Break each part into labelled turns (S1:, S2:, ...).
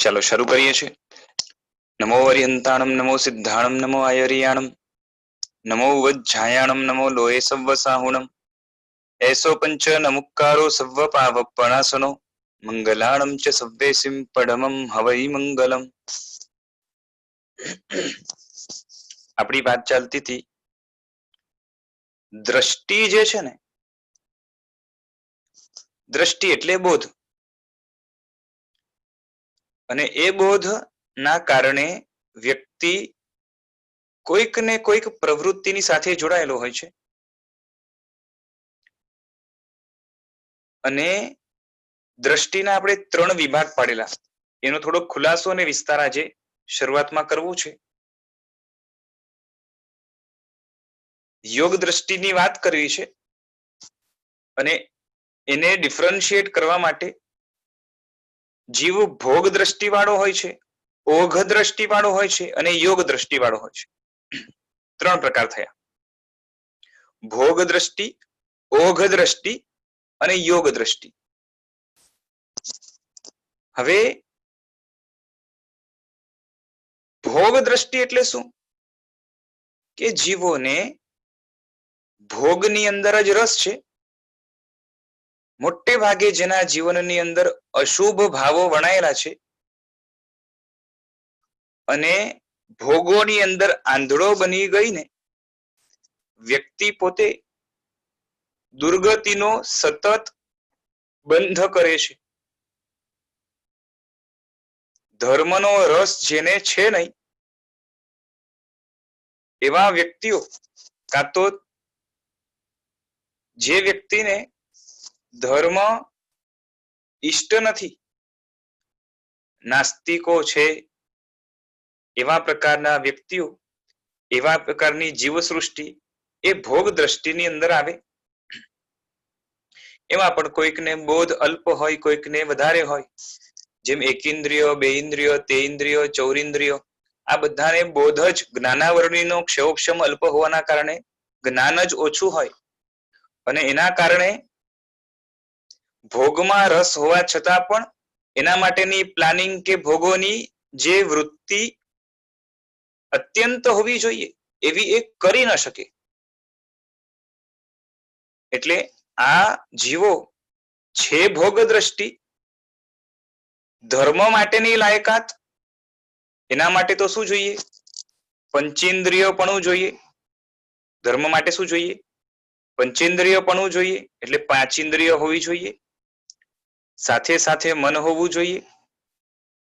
S1: ચાલો શરૂ કરીએ છીએ। નમો અરિહંતાણમ નમો સિદ્ધાણમ નમો આયરિયાણમ નમો વજ્જાયાણમ નમો લોહે સવ્વ સાહુણમ એસો પંચ નમુક્કારો સવ્વ પાવપણાસનો મંગલાણમ ચ સવ્વેસિમ પડમમ હવૈ મંગલમ। આપણી વાત ચાલતી હતી દ્રષ્ટિ જે છે ને, દ્રષ્ટિ એટલે બોધ, અને એ બોધ ના કારણે વ્યક્તિ કોઈક ને કોઈક પ્રવૃત્તિની સાથે જોડાયેલો હોય છે, અને દ્રષ્ટિના આપણે 3 વિભાગ પાડેલા, એનો થોડો ખુલાસો અને વિસ્તાર આજે શરૂઆતમાં કરવું છે। યોગ દ્રષ્ટિની વાત કરવી છે, અને એને ડિફરન્શિએટ કરવા માટે જીવ ભોગ દ્રષ્ટિ વાળો હોય છે, ઓઘ દ્રષ્ટિ વાળો હોય છે અને યોગ દ્રષ્ટિ વાળો હોય છે। 3 પ્રકાર થયા, ભોગ દ્રષ્ટિ, ઓઘ દ્રષ્ટિ અને યોગ દ્રષ્ટિ। હવે ભોગ દ્રષ્ટિ એટલે શું કે જીવોને ભોગની અંદર જ રસ છે, મોટે ભાગે જેના જીવનની અંદર અશુભ ભાવો વણાયેલા છે અને ભોગોની અંદર આંધળો બની ગઈને વ્યક્તિ પોતે દુર્ગતિનો સતત બંધ કરે છે। ધર્મનો રસ જેને છે નહીં એવા વ્યક્તિઓ, કાં તો જે વ્યક્તિને ધર્મ ઈષ્ટ નથી, નાસ્તિકો છે, એવા પ્રકારના વ્યક્તિઓ, એવા પ્રકારની જીવસૃષ્ટિ એ ભોગ દ્રષ્ટિની અંદર આવે। એમાં પણ કોઈકને બોધ અલ્પ હોય, કોઈકને વધારે હોય, જેમ એકેન્દ્રિયો, બેઇન્દ્રિયો, તેઇન્દ્રિયો, ચૌરિન્દ્રિયો, આ બધાને બોધ જ જ્ઞાનાવરણીનો ક્ષયોક્ષમ અલ્પ હોવાના કારણે જ્ઞાન જ ઓછું હોય, અને એના કારણે ભોગમાં રસ હોવા છતાં પણ એના માટેની પ્લાનિંગ કે ભોગોની જે વૃત્તિ અત્યંત હોવી જોઈએ એવી એ કરી ન શકે। એટલે આ જીવો છે ભોગ દ્રષ્ટિ, ધર્મ માટેની લાયકાત, એના માટે તો શું જોઈએ? પંચેન્દ્રિયપણું જોઈએ। ધર્મ માટે શું જોઈએ? પંચેન્દ્રિયપણું જોઈએ, એટલે 5 ઇન્દ્રિય હોવી જોઈએ, સાથે સાથે મન હોવું જોઈએ,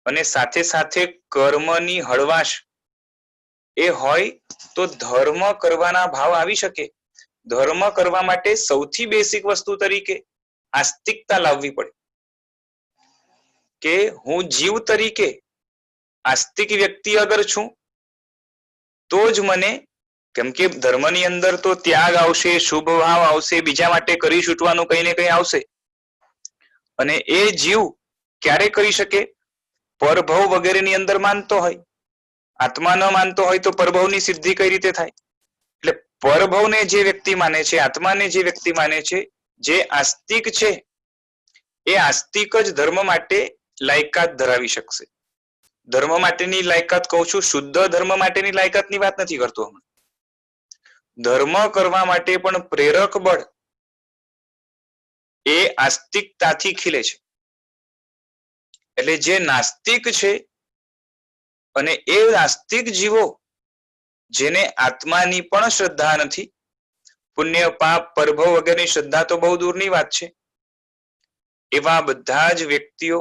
S1: અને સાથે સાથે કર્મની હળવાશ એ હોય તો ધર્મ કરવાના ભાવ આવી શકે। ધર્મ કરવા માટે સૌથી બેસિક વસ્તુ તરીકે આસ્તિકતા લાવવી પડે, કે હું જીવ તરીકે આસ્તિક વ્યક્તિ અગર છું તો જ મને, કેમ કે ધર્મની અંદર તો ત્યાગ આવશે, શુભ ભાવ આવશે, બીજા માટે કરી છૂટવાનું કંઈ ને કંઈ આવશે, અને એ જીવ ક્યારે કરી શકે? પરભવ વગેરેની અંદર માનતો હોય, આત્મા ન માનતો હોય તો પરભવની સિદ્ધિ કઈ રીતે થાય? એટલે પરભવને જે વ્યક્તિ માને છે, આત્માને જે વ્યક્તિ માને છે, જે આસ્તિક છે, એ આસ્તિક જ ધર્મ માટે લાયકાત ધરાવી શકશે। ધર્મ માટેની લાયકાત કહું છું, શુદ્ધ ધર્મ માટેની લાયકાતની વાત નથી કરતો, ધર્મ કરવા માટે પણ પ્રેરક બળ એ આસ્તિકતાથી ખીલે છે। એટલે જે નાસ્તિક છે અને એ નાસ્તિક જીવો જેને આત્માની પણ શ્રદ્ધા નથી, પુણ્ય પાપ પરભવ વગેરેની શ્રદ્ધા તો બહુ દૂરની વાત છે, એવા બધા જ વ્યક્તિઓ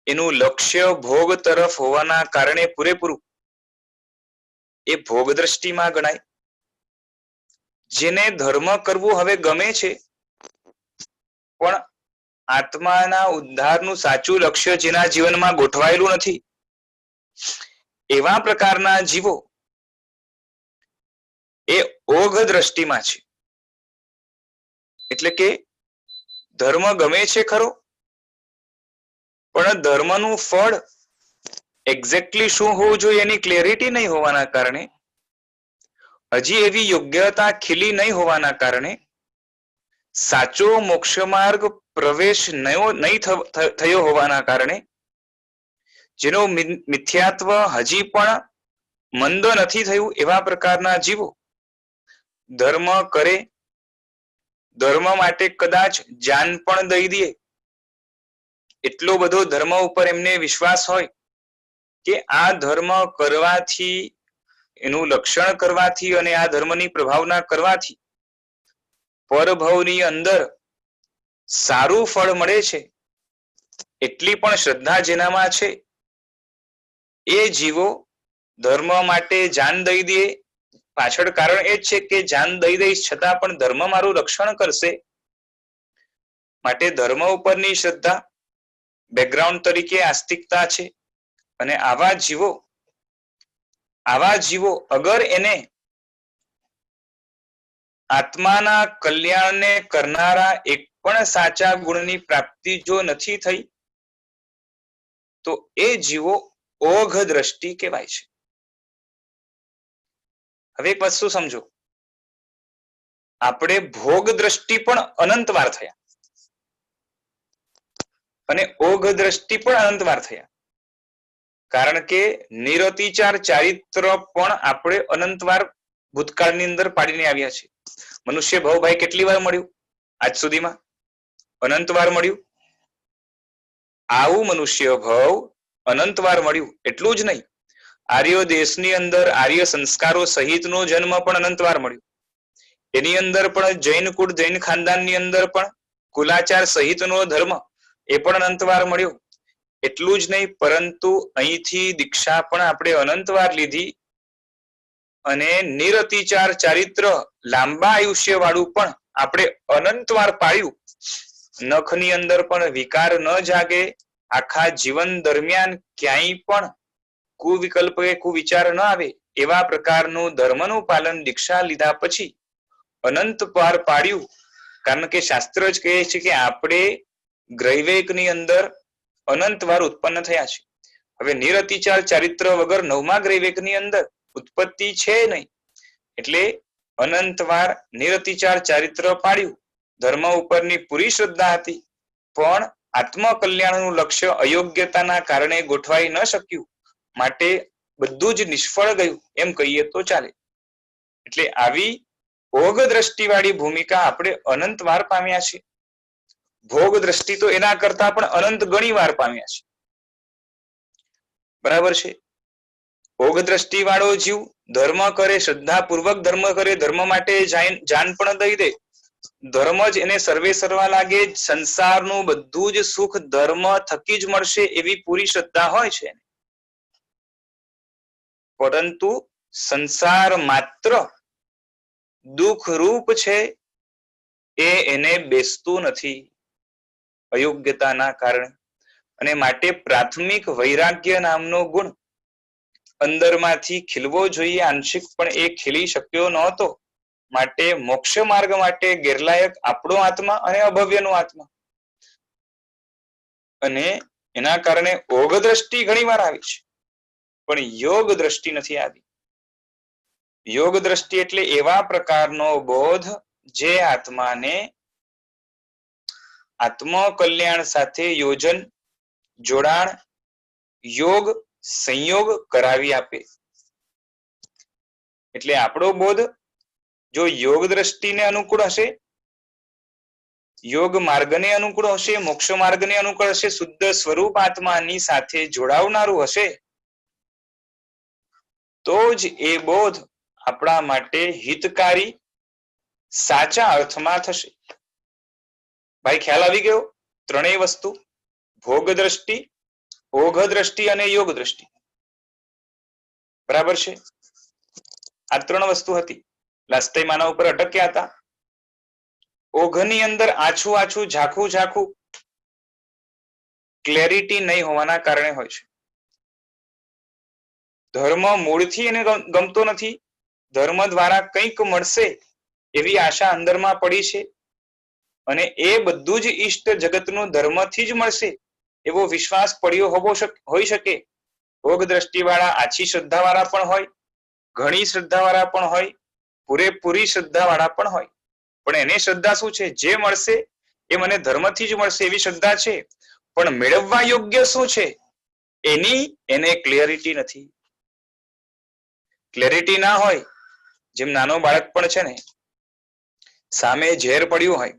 S1: એનું લક્ષ્ય ભોગ તરફ હોવાના કારણે પૂરેપૂરું એ ભોગ દ્રષ્ટિમાં ગણાય। જેને ધર્મ કરવું હવે ગમે છે, પણ આત્માના ઉદ્ધારનું સાચું લક્ષ્ય જેના જીવનમાં ગોઠવાયેલું નથી, એવા પ્રકારના જીવો એ ઓઘ દ્રષ્ટિમાં છે। એટલે કે ધર્મ ગમે છે ખરો, પણ ધર્મનું ફળ એક્ઝેક્ટલી શું હોવું જોઈએ એની ક્લેરિટી નહીં હોવાના કારણે, હજી એવી યોગ્યતા ખીલી નહીં હોવાના કારણે, સાચો મોક્ષ માર્ગ પ્રવેશ નહીં થયો હોવાના કારણે જેનું મિથ્યાત્વ હજી પણ મંદ નથી થયું એવા પ્રકારના જીવો ધર્મ કરે, ધર્મ માટે કદાચ જાન પણ દઈ દે, એટલો બધો ધર્મ ઉપર એમને વિશ્વાસ હોય કે આ ધર્મ કરવાથી, એનું લક્ષણ કરવાથી અને આ ધર્મની પ્રભાવના કરવાથી પરભવની અંદર સારું ફળ મળે છે, એટલી પણ શ્રદ્ધા જેનામાં છે એ જીવો ધર્મ માટે જાન દઈ દે. પાછળ કારણ એ જ છે કે જાન દઈ દઈશ છતાં પણ ધર્મ મારું રક્ષણ કરશે, માટે ધર્મ ઉપરની શ્રદ્ધા બેકગ્રાઉન્ડ તરીકે આસ્તિકતા છે. અને આવા જીવો અગર એને આત્માના કલ્યાણને કરનારા એક પણ સાચા ગુણની પ્રાપ્તિ જો નથી થઈ તો એ જીવો ઓઘ દ્રષ્ટિ કહેવાય છે. હવે એક વસ્તુ સમજો, આપણે ભોગ દ્રષ્ટિ પણ અનંતવાર થયા અને ઓઘ દ્રષ્ટિ પણ અનંતવાર થયા, કારણ કે નિરતિચાર ચારિત્ર પણ આપણે અનંતવાર ભૂતકાળની અંદર પાડીને આવ્યા છે. મનુષ્ય ભાવ ભાઈ કેટલી વાર મળ્યું આજ સુધીમાં? અનંતવાર મળ્યું. આવું મનુષ્ય ભાવ અનંતવાર મળ્યું. એટલું જ નહીં, આર્ય દેશની અંદર આર્ય સંસ્કારો સહિતનો જન્મ પણ અનંતવાર મળ્યો. એની અંદર પણ જૈન કુળ જૈન ખાનદાનની અંદર પણ કુલાચાર સહિતનો ધર્મ એ પણ અનંતવાર મળ્યો. એટલું જ નહીં, પરંતુ અહીંથી દીક્ષા પણ આપણે અનંતવાર લીધી અને નિરતિચાર ચારિત્ર લાંબા આયુષ્ય વાળું પણ આપણે અનંતવાર પાળ્યું. નખની અંદર પણ વિકાર ન જાગે, આખા જીવન દરમિયાન ક્યાંય પણ કુવિકલ્પ કે કુવિચાર ન આવે એવા પ્રકારનું ધર્મનું પાલન દીક્ષા લીધા પછી અનંત પાર પાડ્યું. કારણ કે શાસ્ત્ર જ કહે છે કે આપણે ગ્રૈવેકની અંદર અનંતવાર ઉત્પન્ન થયા છે. હવે નિરતિચાર ચારિત્ર વગર નવમા ગ્રૈવેકની અંદર ઉત્પત્તિ છે નહીં, એટલે અનંતવાર નિરતિચાર ચારિત્ર પાડ્યું. ધર્મ ઉપરની પૂરી શ્રદ્ધા હતી, પણ આત્મકલ્યાણનું લક્ષ્ય અયોગ્યતાના કારણે ગોઠવાઈ ન શક્યું, માટે બધું જ નિષ્ફળ ગયું એમ કહીએ તો ચાલે. એટલે આવી ભોગ દ્રષ્ટિવાળી ભૂમિકા આપણે અનંતવાર પામ્યા છે. ભોગ દ્રષ્ટિ તો એના કરતા પણ અનંત ગણી વાર પામ્યા છે. બરાબર છે? ભોગ દ્રષ્ટિ વાળો જીવ ધર્મ કરે, શ્રદ્ધાપૂર્વક ધર્મ કરે, ધર્મ માટે જાન પણ દઈ દે, ધર્મ જ એને સર્વે સર્વા લાગે, સંસારનું બધું જ સુખ ધર્મ થકી જ મળશે એવી પૂરી શ્રદ્ધા હોય છે. પરંતુ સંસાર માત્ર દુઃખ રૂપ છે એ એને બેસતું નથી અયોગ્યતાના કારણે. અને માટે પ્રાથમિક વૈરાગ્ય નામનો ગુણ અંદરમાંથી ખીલવો જોઈએ, આંશિક પણ એ ખીલી શક્યો નહોતો. માટે મોક્ષ માર્ગ માટે ગેરલાયક આપણો આત્મા અને અભવ્યનો આત્મા. અને એના કારણે ઓઘ દ્રષ્ટિ ઘણી વાર આવી છે, પણ યોગ દ્રષ્ટિ નથી આવી. યોગ દ્રષ્ટિ એટલે એવા પ્રકારનો બોધ જે આત્માને આત્મ કલ્યાણ સાથે યોજન, જોડાણ, યોગ, સંયોગ કરાવી આપે. એટલે આપણો બોધ જો યોગ દ્રષ્ટિને અનુકૂળ હશે, યોગ માર્ગને અનુકૂળ હશે, મોક્ષ માર્ગને અનુકૂળ હશે, શુદ્ધ સ્વરૂપ આત્માની સાથે જોડાવનારું હશે, તો જ એ બોધ આપણા માટે હિતકારી સાચા અર્થમાં થશે. ભાઈ ખ્યાલ આવી ગયો? ત્રણેય વસ્તુ, ભોગ દ્રષ્ટિ, ઓઘ દ્રષ્ટિ અને યોગ દ્રષ્ટિ. બરાબર છે? આ ત્રણ વસ્તુ હતી. લાસ્ટ ટાઈમ આના ઉપર અટક્યા હતા. ઓઘની અંદર આછું આછું, ઝાખું ઝાખું, ક્લેરિટી નહીં હોવાના કારણે હોય છે. ધર્મ મૂળથી એને ગમતો નથી, ધર્મ દ્વારા કંઈક મળશે એવી આશા અંદરમાં પડી છે, અને એ બધું જ ઈષ્ટ જગતનું ધર્મથી જ મળશે એવો વિશ્વાસ પડ્યો હોઈ શકે. ભોગ દ્રષ્ટિવાળા આછી શ્રદ્ધાવાળા પણ હોય, ઘણી શ્રદ્ધાવાળા પણ હોય, પૂરેપૂરી શ્રદ્ધાવાળા પણ હોય. પણ એને શ્રદ્ધા શું છે? જે મળશે એ મને ધર્મથી જ મળશે એવી શ્રદ્ધા છે, પણ મેળવવા યોગ્ય શું છે એને ક્લિયરિટી નથી. ક્લેરિટી ના હોય, જેમ નાનો બાળક પણ છે ને, સામે ઝેર પડ્યું હોય,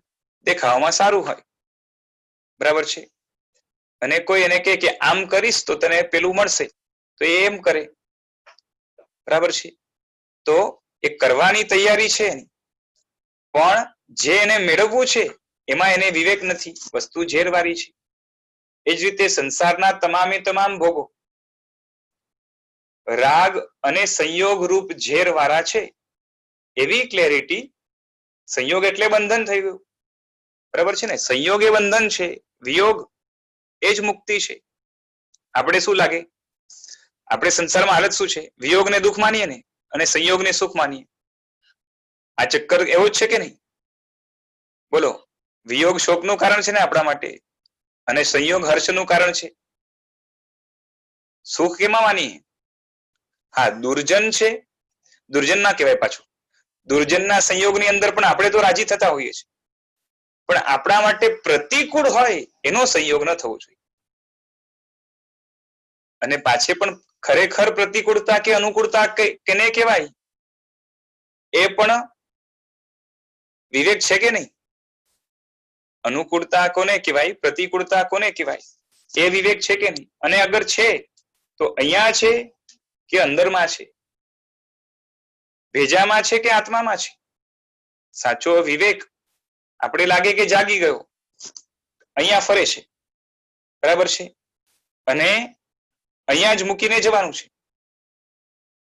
S1: દેખાવામાં સારું હોય, બરાબર છે, અને કોઈ એને કહે કે આમ કરીશ તો તને પેલું મળશે, તો એ એમ કરે, બરાબર છે. તો એ કરવાની તૈયારી છે, પણ જે એને મેળવવું છે એમાં એને વિવેક નથી, વસ્તુ ઝેરવાળી છે. એ જ રીતે સંસારના તમામે તમામ ભોગો રાગ અને સંયોગ રૂપ ઝેર વાળા છે. એવી ક્લેરિટી, સંયોગ એટલે બંધન થઈ ગયું, બરાબર છે ને, સંયોગ એ બંધન છે, વિયોગ એ જ મુક્તિ છે. આપણે શું લાગે, આપણે સંસારમાં હાલત શું છે, વિયોગને દુઃખ માનીએ ને અને સંયોગને સુખ માનીએ. આ ચક્કર એવો જ છે કે નહીં? બોલો, વિયોગ શોકનું કારણ છે ને આપણા માટે, અને સંયોગ હર્ષનું કારણ છે. સુખ કેમાં માનીએ? હા, દુર્જન છે, દુર્જન ના કહેવાય પાછું, દુર્જનના સંયોગની અંદર પણ આપણે તો રાજી થતા હોઈએ છીએ, પણ આપણા માટે પ્રતિકૂળ હોય એનો સંયોગ ન થવો જોઈએ. અને પાછે પણ ખરેખર પ્રતિકૂળતા કે અનુકૂળતા કેને કહેવાય, એ પણ વિવેક છે કે નહીં? અનુકૂળતા કોને કહેવાય, પ્રતિકૂળતા કોને કહેવાય, એ વિવેક છે કે નહીં? અને અગર છે તો અહીંયા છે કે અંદરમાં છે, ભેજામાં છે કે આત્મામાં છે? સાચો વિવેક આપણે લાગે કે જાગી ગયો, અહીંયા ફરે છે, બરાબર છે, અને અહીંયા જ મૂકીને જવાનું છે.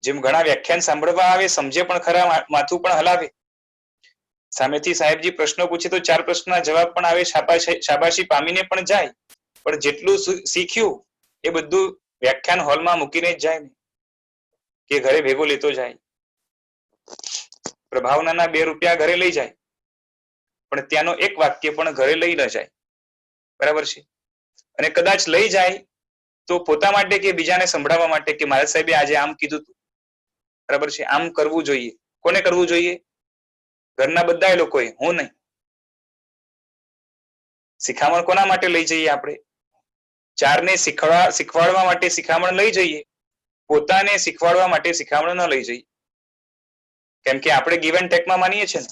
S1: જેમ ઘણા વ્યાખ્યાન સાંભળવા આવે, સમજે પણ ખરા, માથું પણ હલાવે, સામેથી સાહેબજી પ્રશ્નો પૂછે તો 4 પ્રશ્નના જવાબ પણ આવે, શાબાશી પામીને પણ જાય, પણ જેટલું શીખ્યું એ બધું વ્યાખ્યાન હોલમાં મૂકીને જ જાય ને, કે ઘરે ભેગો લેતો જાય. પ્રભાવનાના 2 રૂપિયા ઘરે લઈ જાય, પણ ત્યાંનો એક વાક્ય પણ ઘરે લઈ ન જાય, બરાબર છે. અને કદાચ લઈ જાય તો પોતા માટે કે બીજાને સંભળાવવા માટે કે મારા સાહેબે આજે આમ કીધું હતું, બરાબર છે, આમ કરવું જોઈએ. કોને કરવું જોઈએ? ઘરના બધા લોકોએ, હું નહીં. શિખામણ કોના માટે લઈ જઈએ આપણે? 4ને શીખવાડવા માટે શિખામણ લઈ જઈએ, પોતાને શીખવાડવા માટે શિખામણ ન લઈ જઈએ. કેમ કે આપણે ગીવ એન્ડ ટેકમાં માનીએ છીએ ને,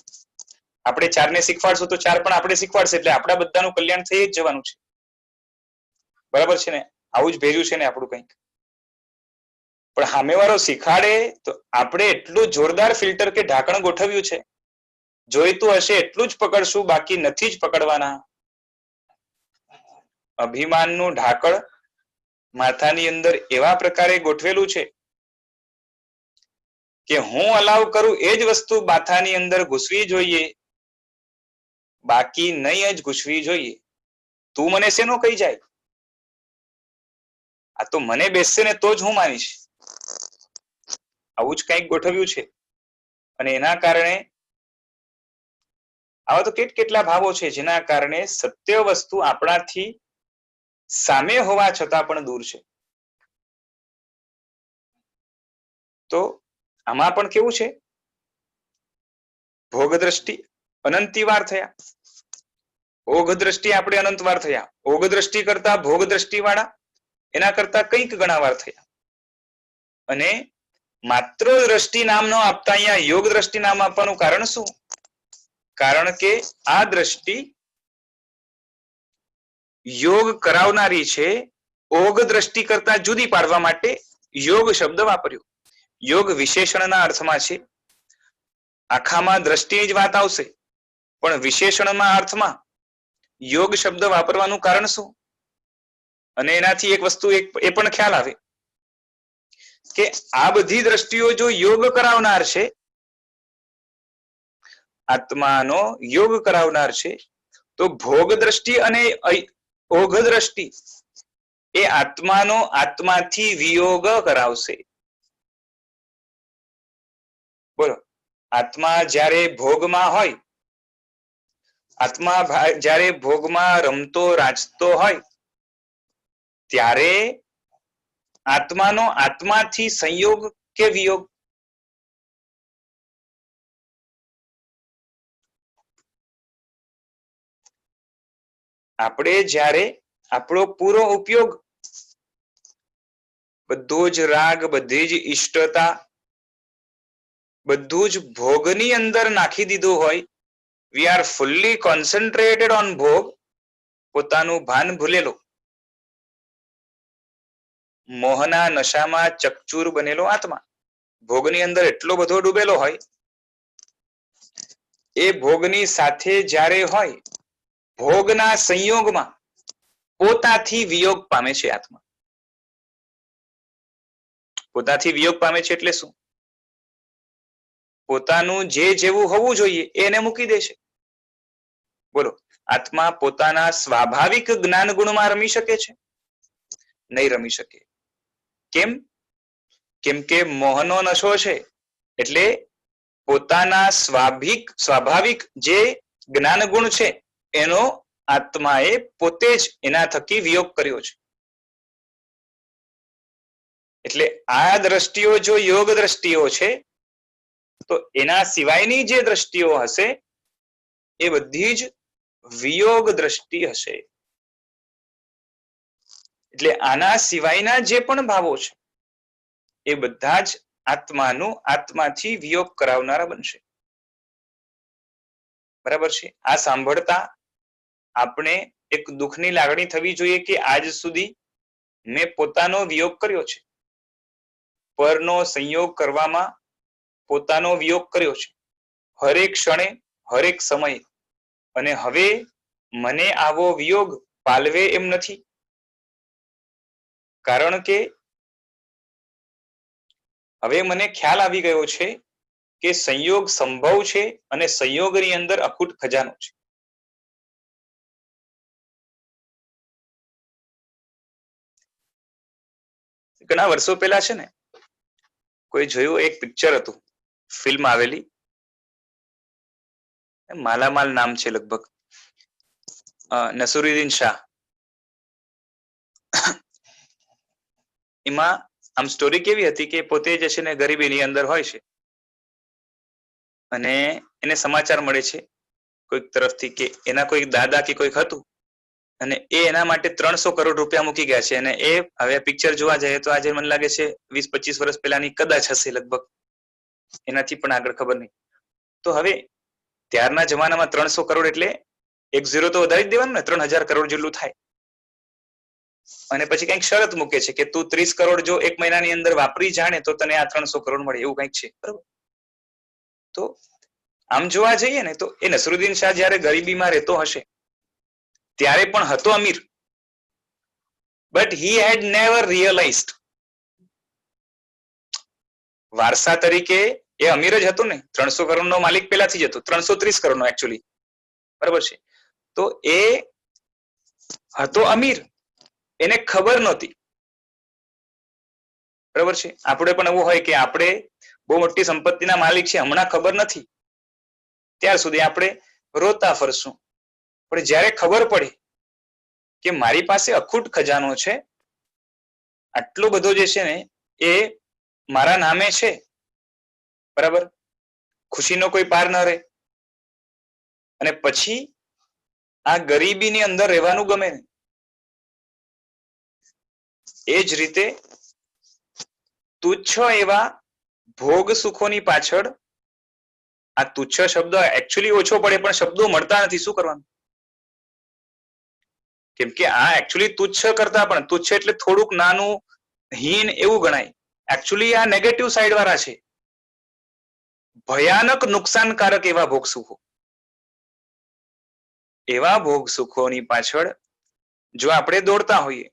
S1: આપણે 4ને શીખવાડશું તો 4 પણ આપણે શીખવાડશે, એટલે આપણા બધાનું કલ્યાણ થઈ જ જવાનું છે, બરાબર છે ને. આવું જ ભેજું છે ને આપણું કંઈક. પણ સામેવાળો શીખાડે તો આપણે એટલું જોરદાર ફિલ્ટર કે ઢાંકણ ગોઠવ્યું છે, જોઈતું હશે એટલું જ પકડશું, બાકી નથી જ પકડવાના. અભિમાનનું ઢાંકણ માથાની અંદર એવા પ્રકારે ગોઠવેલું છે કે હું અલાવ કરું એ જ વસ્તુ માથાની અંદર ઘૂસવી જોઈએ, બાકી નહીં જ ઘૂસવી જોઈએ. તું મને શેનો કહી જાય, આ તો મને બેસશે ને તો જ હું માનીશ, આવું જ કંઈક ગોઠવ્યું છે. અને એના કારણે આવા તો કેટલા ભાવો છે જેના કારણે સત્ય વસ્તુ આપણાથી સામે હોવા છતાં પણ દૂર છે. તો આમાં પણ કેવું છે, ભોગ દ્રષ્ટિ અનંતિવાર થયા, ભોગ દ્રષ્ટિ આપણે અનંતવાર થયા, ભોગ દ્રષ્ટિ કરતા ભોગ દ્રષ્ટિ વાળા એના કરતા કંઈક ગણા વાર થયા. અને માત્ર દ્રષ્ટિ નામ ન આપતા અહીંયા યોગ દ્રષ્ટિ નામ આપવાનું કારણ શું? કારણ કે આ દ્રષ્ટિ યોગ કરાવનારી છે, ઓગ દ્રષ્ટિ કરતા જુદી પાડવા માટે યોગ શબ્દ વાપર્યો. યોગ વિશેષણના અર્થમાં છે, આખામાં દ્રષ્ટિની જ વાત આવશે, પણ વિશેષણના અર્થમાં યોગ શબ્દ વાપરવાનું કારણ શું? અને એનાથી એક વસ્તુ એ પણ ખ્યાલ આવે કે આ બધી દ્રષ્ટિઓ જો યોગ કરાવનાર છે, આત્માનો યોગ કરાવનાર છે, તો ભોગ દ્રષ્ટિ અને ઓઘ દ્રષ્ટિ એ આત્માનો આત્માથી વિયોગ કરાવશે. બોલો, આત્મા જ્યારે ભોગમાં હોય, આત્મા જ્યારે ભોગમાં રમતો રાચતો હોય, ત્યારે આત્માનો આત્માથી સંયોગ કે વિયોગ? આપણે જ્યારે આપણો પૂરો ઉપયોગ બધો જ રાગ, બધી જ ઇષ્ટતા, બધું જ ભોગની અંદર નાખી દીધું હોય, we are fully concentrated on ભોગ, પોતાનું ભાન ભૂલેલો, મોહના નશામાં ચકચૂર બનેલો આત્મા ભોગની અંદર એટલો બધો ડૂબેલો હોય, એ ભોગની સાથે જ્યારે હોય, ભોગના સંયોગમાં પોતાથી વિયોગ પામે છે આત્મા. પોતાથી વિયોગ પામે છે એટલે શું? પોતાનું જે જેવું હોવું જોઈએ એને મૂકી દે છે. બોલો, આત્મા પોતાના સ્વાભાવિક જ્ઞાન ગુણમાં રમી શકે છે? નહીં રમી શકે. કેમ? કેમ કે મોહનો નશો છે, એટલે પોતાના સ્વાભાવિક જે જ્ઞાન ગુણ છે એનો આત્માએ પોતે જ એના થકી વિયોગ કર્યો છે. એટલે આ દ્રષ્ટિઓ જો યોગ દ્રષ્ટિઓ છે, તો એના સિવાયની જે દ્રષ્ટિઓ હશે એ બધી જ વિયોગ દ્રષ્ટિ હશે. એટલે આના સિવાયના જે પણ ભાવો છે એ બધા જ આત્માનું આત્માથી વિયોગ કરાવનારા બનશે. બરાબર છે? આ સાંભળતા આપણે એક દુઃખની લાગણી થવી જોઈએ કે આજ સુધી મેં પોતાનો વિયોગ કર્યો છે, પરનો સંયોગ કરવામાં પોતાનો વિયોગ કર્યો છે, હરેક ક્ષણે હરેક સમયે, અને હવે મને આવો વિયોગ પાલવે એમ નથી. કારણ કે હવે મને ખ્યાલ આવી ગયો છે કે સંયોગ સંભવ છે અને સંયોગની અંદર અખૂટ ખજાનો છે. ઘણા વર્ષો પહેલા છે ને કોઈ જોયું, એક પિક્ચર હતું, ફિલ્મ આવેલી, માલામાલ નામ છે લગભગ, નસરુદ્દીન શાહ. એમાં આમ સ્ટોરી કેવી હતી કે પોતે જે છે ને ગરીબીની અંદર હોય છે અને એને સમાચાર મળે છે કોઈક તરફથી કે એના કોઈ દાદા કે કોઈક હતું અને એ એના માટે 300 કરોડ રૂપિયા મૂકી ગયા છે. અને એ હવે પિક્ચર જોવા જાય તો આજે મને લાગે છે 20-25 વર્ષ પહેલાની કદાચ હશે લગભગ, એનાથી પણ આગળ ખબર નહીં. તો હવે ત્યારના જમાનામાં 300 કરોડ એટલે એક ઝીરો તો વધારી જ દેવાનું ને, 3000 કરોડ જેટલું થાય. અને પછી કઈક શરત મૂકે છે કે તું 30 કરોડ જો એક મહિનાની અંદર વાપરી જાણે તો તને આ 300 કરોડ મળે, એવું કઈક છે. બરોબર? તો આમ જોવા જઈએ ને તો એ નસરુદ્દીન શાહ જયારે ગરીબીમાં રહેતો હશે ત્યારે પણ હતો અમીર, but he had never realised. વારસા તરીકે એ અમીર જ હતો ને, 300 કરોડનો માલિક પહેલાથી જ હતો, 330 કરોડનો એકચ્યુઅલી. બરાબર છે? તો એ હતો અમીર, એને ખબર નહોતી. બરાબર છે? આપણે પણ એવું હોય કે આપણે બહુ મોટી સંપત્તિના માલિક છે, હમણાં ખબર નથી, ત્યાર સુધી આપણે રોતા ફરશું. પણ જ્યારે ખબર પડે કે મારી પાસે અખૂટ ખજાનો છે, આટલો બધો જે છે ને એ મારા નામે છે, બરાબર, ખુશીનો કોઈ પાર ન રહે. અને પછી આ ગરીબીની અંદર રહેવાનું ગમે ને. એ જ રીતે તુચ્છ એવા ભોગ સુખોની પાછળ, આ તુચ્છ શબ્દ એકચ્યુઅલી ઓછો પડે પણ શબ્દો મળતા નથી, શું કરવાનું? કેમ કે આ એકચ્યુઅલી તુચ્છ કરતા પણ, તુચ્છ એટલે થોડુંક નાનું, હીન એવું ગણાય. એકચ્યુઅલી આ નેગેટિવ સાઈડ વાળા છે, ભયાનક નુકસાનકારક એવા ભોગ સુખો. એવા ભોગ સુખોની પાછળ જો આપણે દોડતા હોઈએ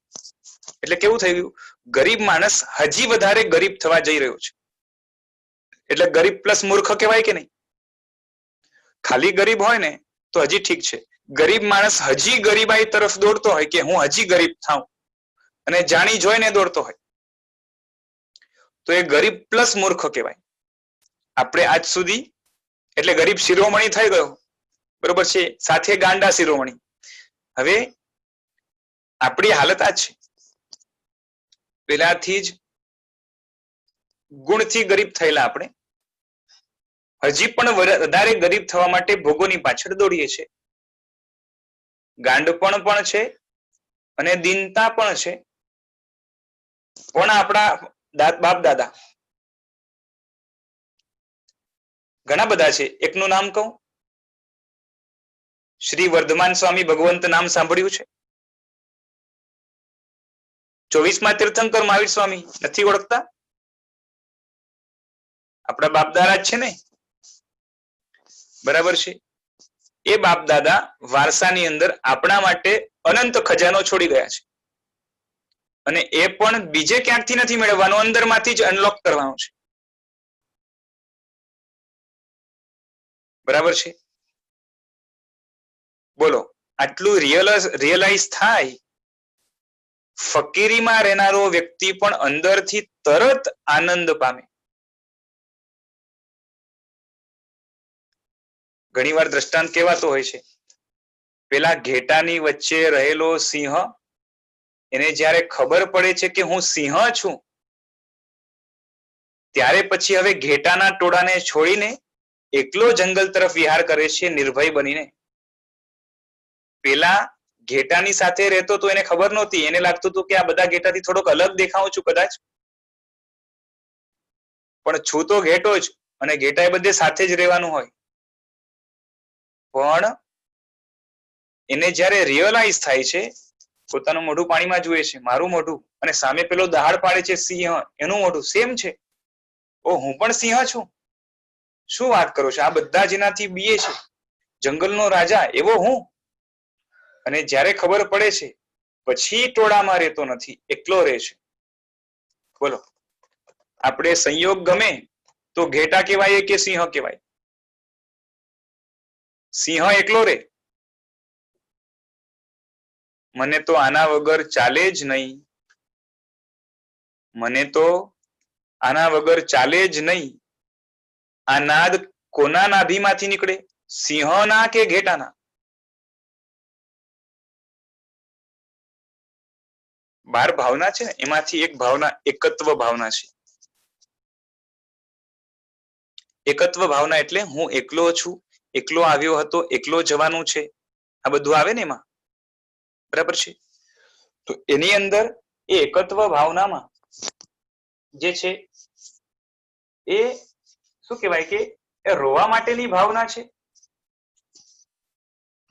S1: એટલે કેવું થઈ ગયું? ગરીબ માણસ હજી વધારે ગરીબ થવા જઈ રહ્યો છે. એટલે ગરીબ પ્લસ મૂર્ખ કહેવાય કે નહીં? ખાલી ગરીબ હોય ને તો હજી ઠીક છે, ગરીબ માણસ હજી ગરીબાઈ તરફ દોડતો હોય કે હું હજી ગરીબ થાઉં, અને જાણી જોઈને દોડતો હોય તો એ ગરીબ પ્લસ મૂર્ખ કહેવાય. આપણે આજ સુધી એટલે ગરીબ શિરોમણી થઈ ગયો, બરોબર છે, સાથે ગાંડા શિરોમણી. હવે આપણી હાલત આ છે, પેલાથી જ ગુણથી ગરીબ થયેલા આપણે હજી પણ વધારે ગરીબ થવા માટે ભોગોની પાછળ દોડીએ છીએ. ગાંડપણ પણ છે અને દીનતા પણ છે. પણ આપણા બાપ દાદા ઘણા બધા છે. એકનું નામ કહું, શ્રી વર્ધમાન સ્વામી ભગવંત નામ સાંભળ્યું છે? 24મા તીર્થંકર મહાવીર સ્વામી નથી ઓળખતા? આપણા બાપ દાદા જ છે ને, બરાબર છે. એ બાપ દાદા વારસાની અંદર આપણા માટે અનંત ખજાનો છોડી ગયા છે, અને એ પણ બીજે ક્યાંકથી નથી મેળવવાનો, અંદરમાંથી જ અનલોક કરવાનો છે. બરાબર છે? બોલો, આટલું રિયલાઇઝ થાય, ફકીરીમાં રહેનારો વ્યક્તિ પણ અંદરથી તરત આનંદ પામે. ઘણી વાર દ્રષ્ટાંત કહેવાતો હોય છે, પેલા ઘેટાની વચ્ચે રહેલો સિંહ, એને જ્યારે ખબર પડે છે કે હું સિંહ છું, ત્યારે પછી હવે ઘેટાના ટોળાને છોડીને એકલો જંગલ તરફ વિહાર કરે છે, નિર્ભય બનીને. પેલા ઘેટાની સાથે રહેતો તો એને ખબર નહોતી, એને લાગતું હતું કે આ બધા ઘેટાથી થોડોક અલગ દેખાઉં છું કદાચ, પણ છું તો ઘેટો જ, અને ઘેટા એ બધે સાથે જ રહેવાનું હોય. પણ એને જ્યારે રિયલાઇઝ થાય છે, પોતાનું મોઢું પાણીમાં જુએ છે, મારું મોઢું, અને સામે પેલો દહાડ પાડે છે સિંહ, એનું મોઢું સેમ છે. ઓ, હું પણ સિંહ છું? શું વાત કરો છો? આ બધા જેનાથી બીએ છે, જંગલનો રાજા એવો હું? અને જ્યારે ખબર પડે છે, પછી ટોળામાં રહેતો નથી, એકલો રહે છે. બોલો, આપણે સંયોગ ગમે તો ઘેટા કહેવાય કે સિંહ કહેવાય? સિંહ એકલો રે, મને તો આના વગર ચાલે જ નહીં, મને તો આના વગર ચાલે જ નહીં. આ નાદ કોના નાભીમાંથી નીકળે? સિંહના કે ઘેટાના? બાર ભાવના છે ને, એમાંથી એક ભાવના એકત્વ ભાવના છે. એકત્વ ભાવના એટલે હું એકલો છું, એકલો આવ્યો હતો, એકલો જવાનું છે, આ બધું આવે ને એમાં, બરાબર છે? તો એની અંદર એ એકત્વ ભાવનામાં જે છે એ શું કહેવાય કે એ રોવા માટેની ભાવના છે,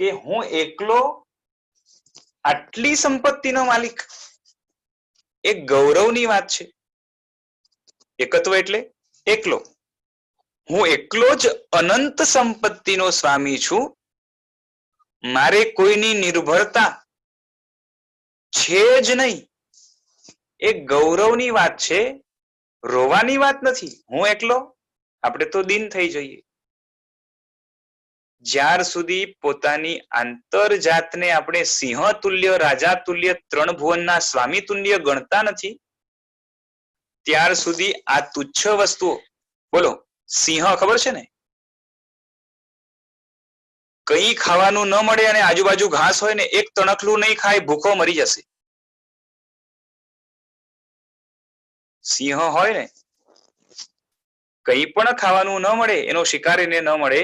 S1: કે હું એકલો આટલી સંપત્તિનો માલિક, એ ગૌરવની વાત છે. એકત્વ એટલે એકલો, હું એકલો જ અનંત સંપત્તિનો સ્વામી છું, મારે કોઈની નિર્ભરતા છે જ નહીં, એ ગૌરવની વાત છે, રોવાની વાત નથી. હું એકલો, આપણે તો દીન થઈ જઈએ. જ્યાર સુધી પોતાની આંતરજાતને આપણે સિંહ તુલ્ય, રાજા તુલ્ય, ત્રણ ભુવનના સ્વામી તુલ્ય ગણતા નથી, ત્યાર સુધી આ તુચ્છ વસ્તુઓ, બોલો, સિંહ ખબર છે ને, કંઈ ખાવાનું ન મળે અને આજુબાજુ ઘાસ હોય ને, એક તણખલું નહીં ખાય, ભૂખો મરી જશે. સિંહ હોય ને, કંઈ પણ ખાવાનું ન મળે, એનો શિકાર એને ન મળે,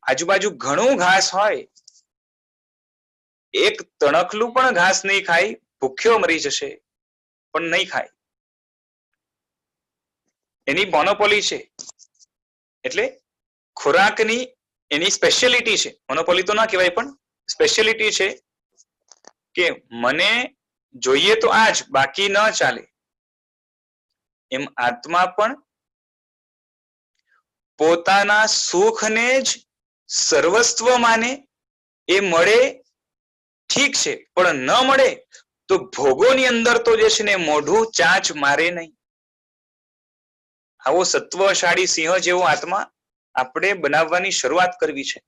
S1: આજુબાજુ ઘણું ઘાસ હોય, એક તણખલું પણ ઘાસ નહીં ખાય, ભૂખ્યો મરી જશે, પણ નહીં ખાય. એની મોનોપોલી છે, એટલે ખોરાકની એની સ્પેશિયાલિટી છે. મોનોપોલી તો ના કહેવાય, પણ સ્પેશિયાલિટી છે કે મને જોઈએ તો આજ, બાકી ન ચાલે. એમ આત્મા પણ પોતાના સુખને જ સર્વસ્વ માને, એ મળે ઠીક છે, પણ ન મળે તો ભોગોની અંદર તો જે છે ને મોઢું ચાંચ મારે નહીં. આવો સત્વશાળી સિંહ જેવો આત્મા આપણે બનાવવાની શરૂઆત કરવી છે.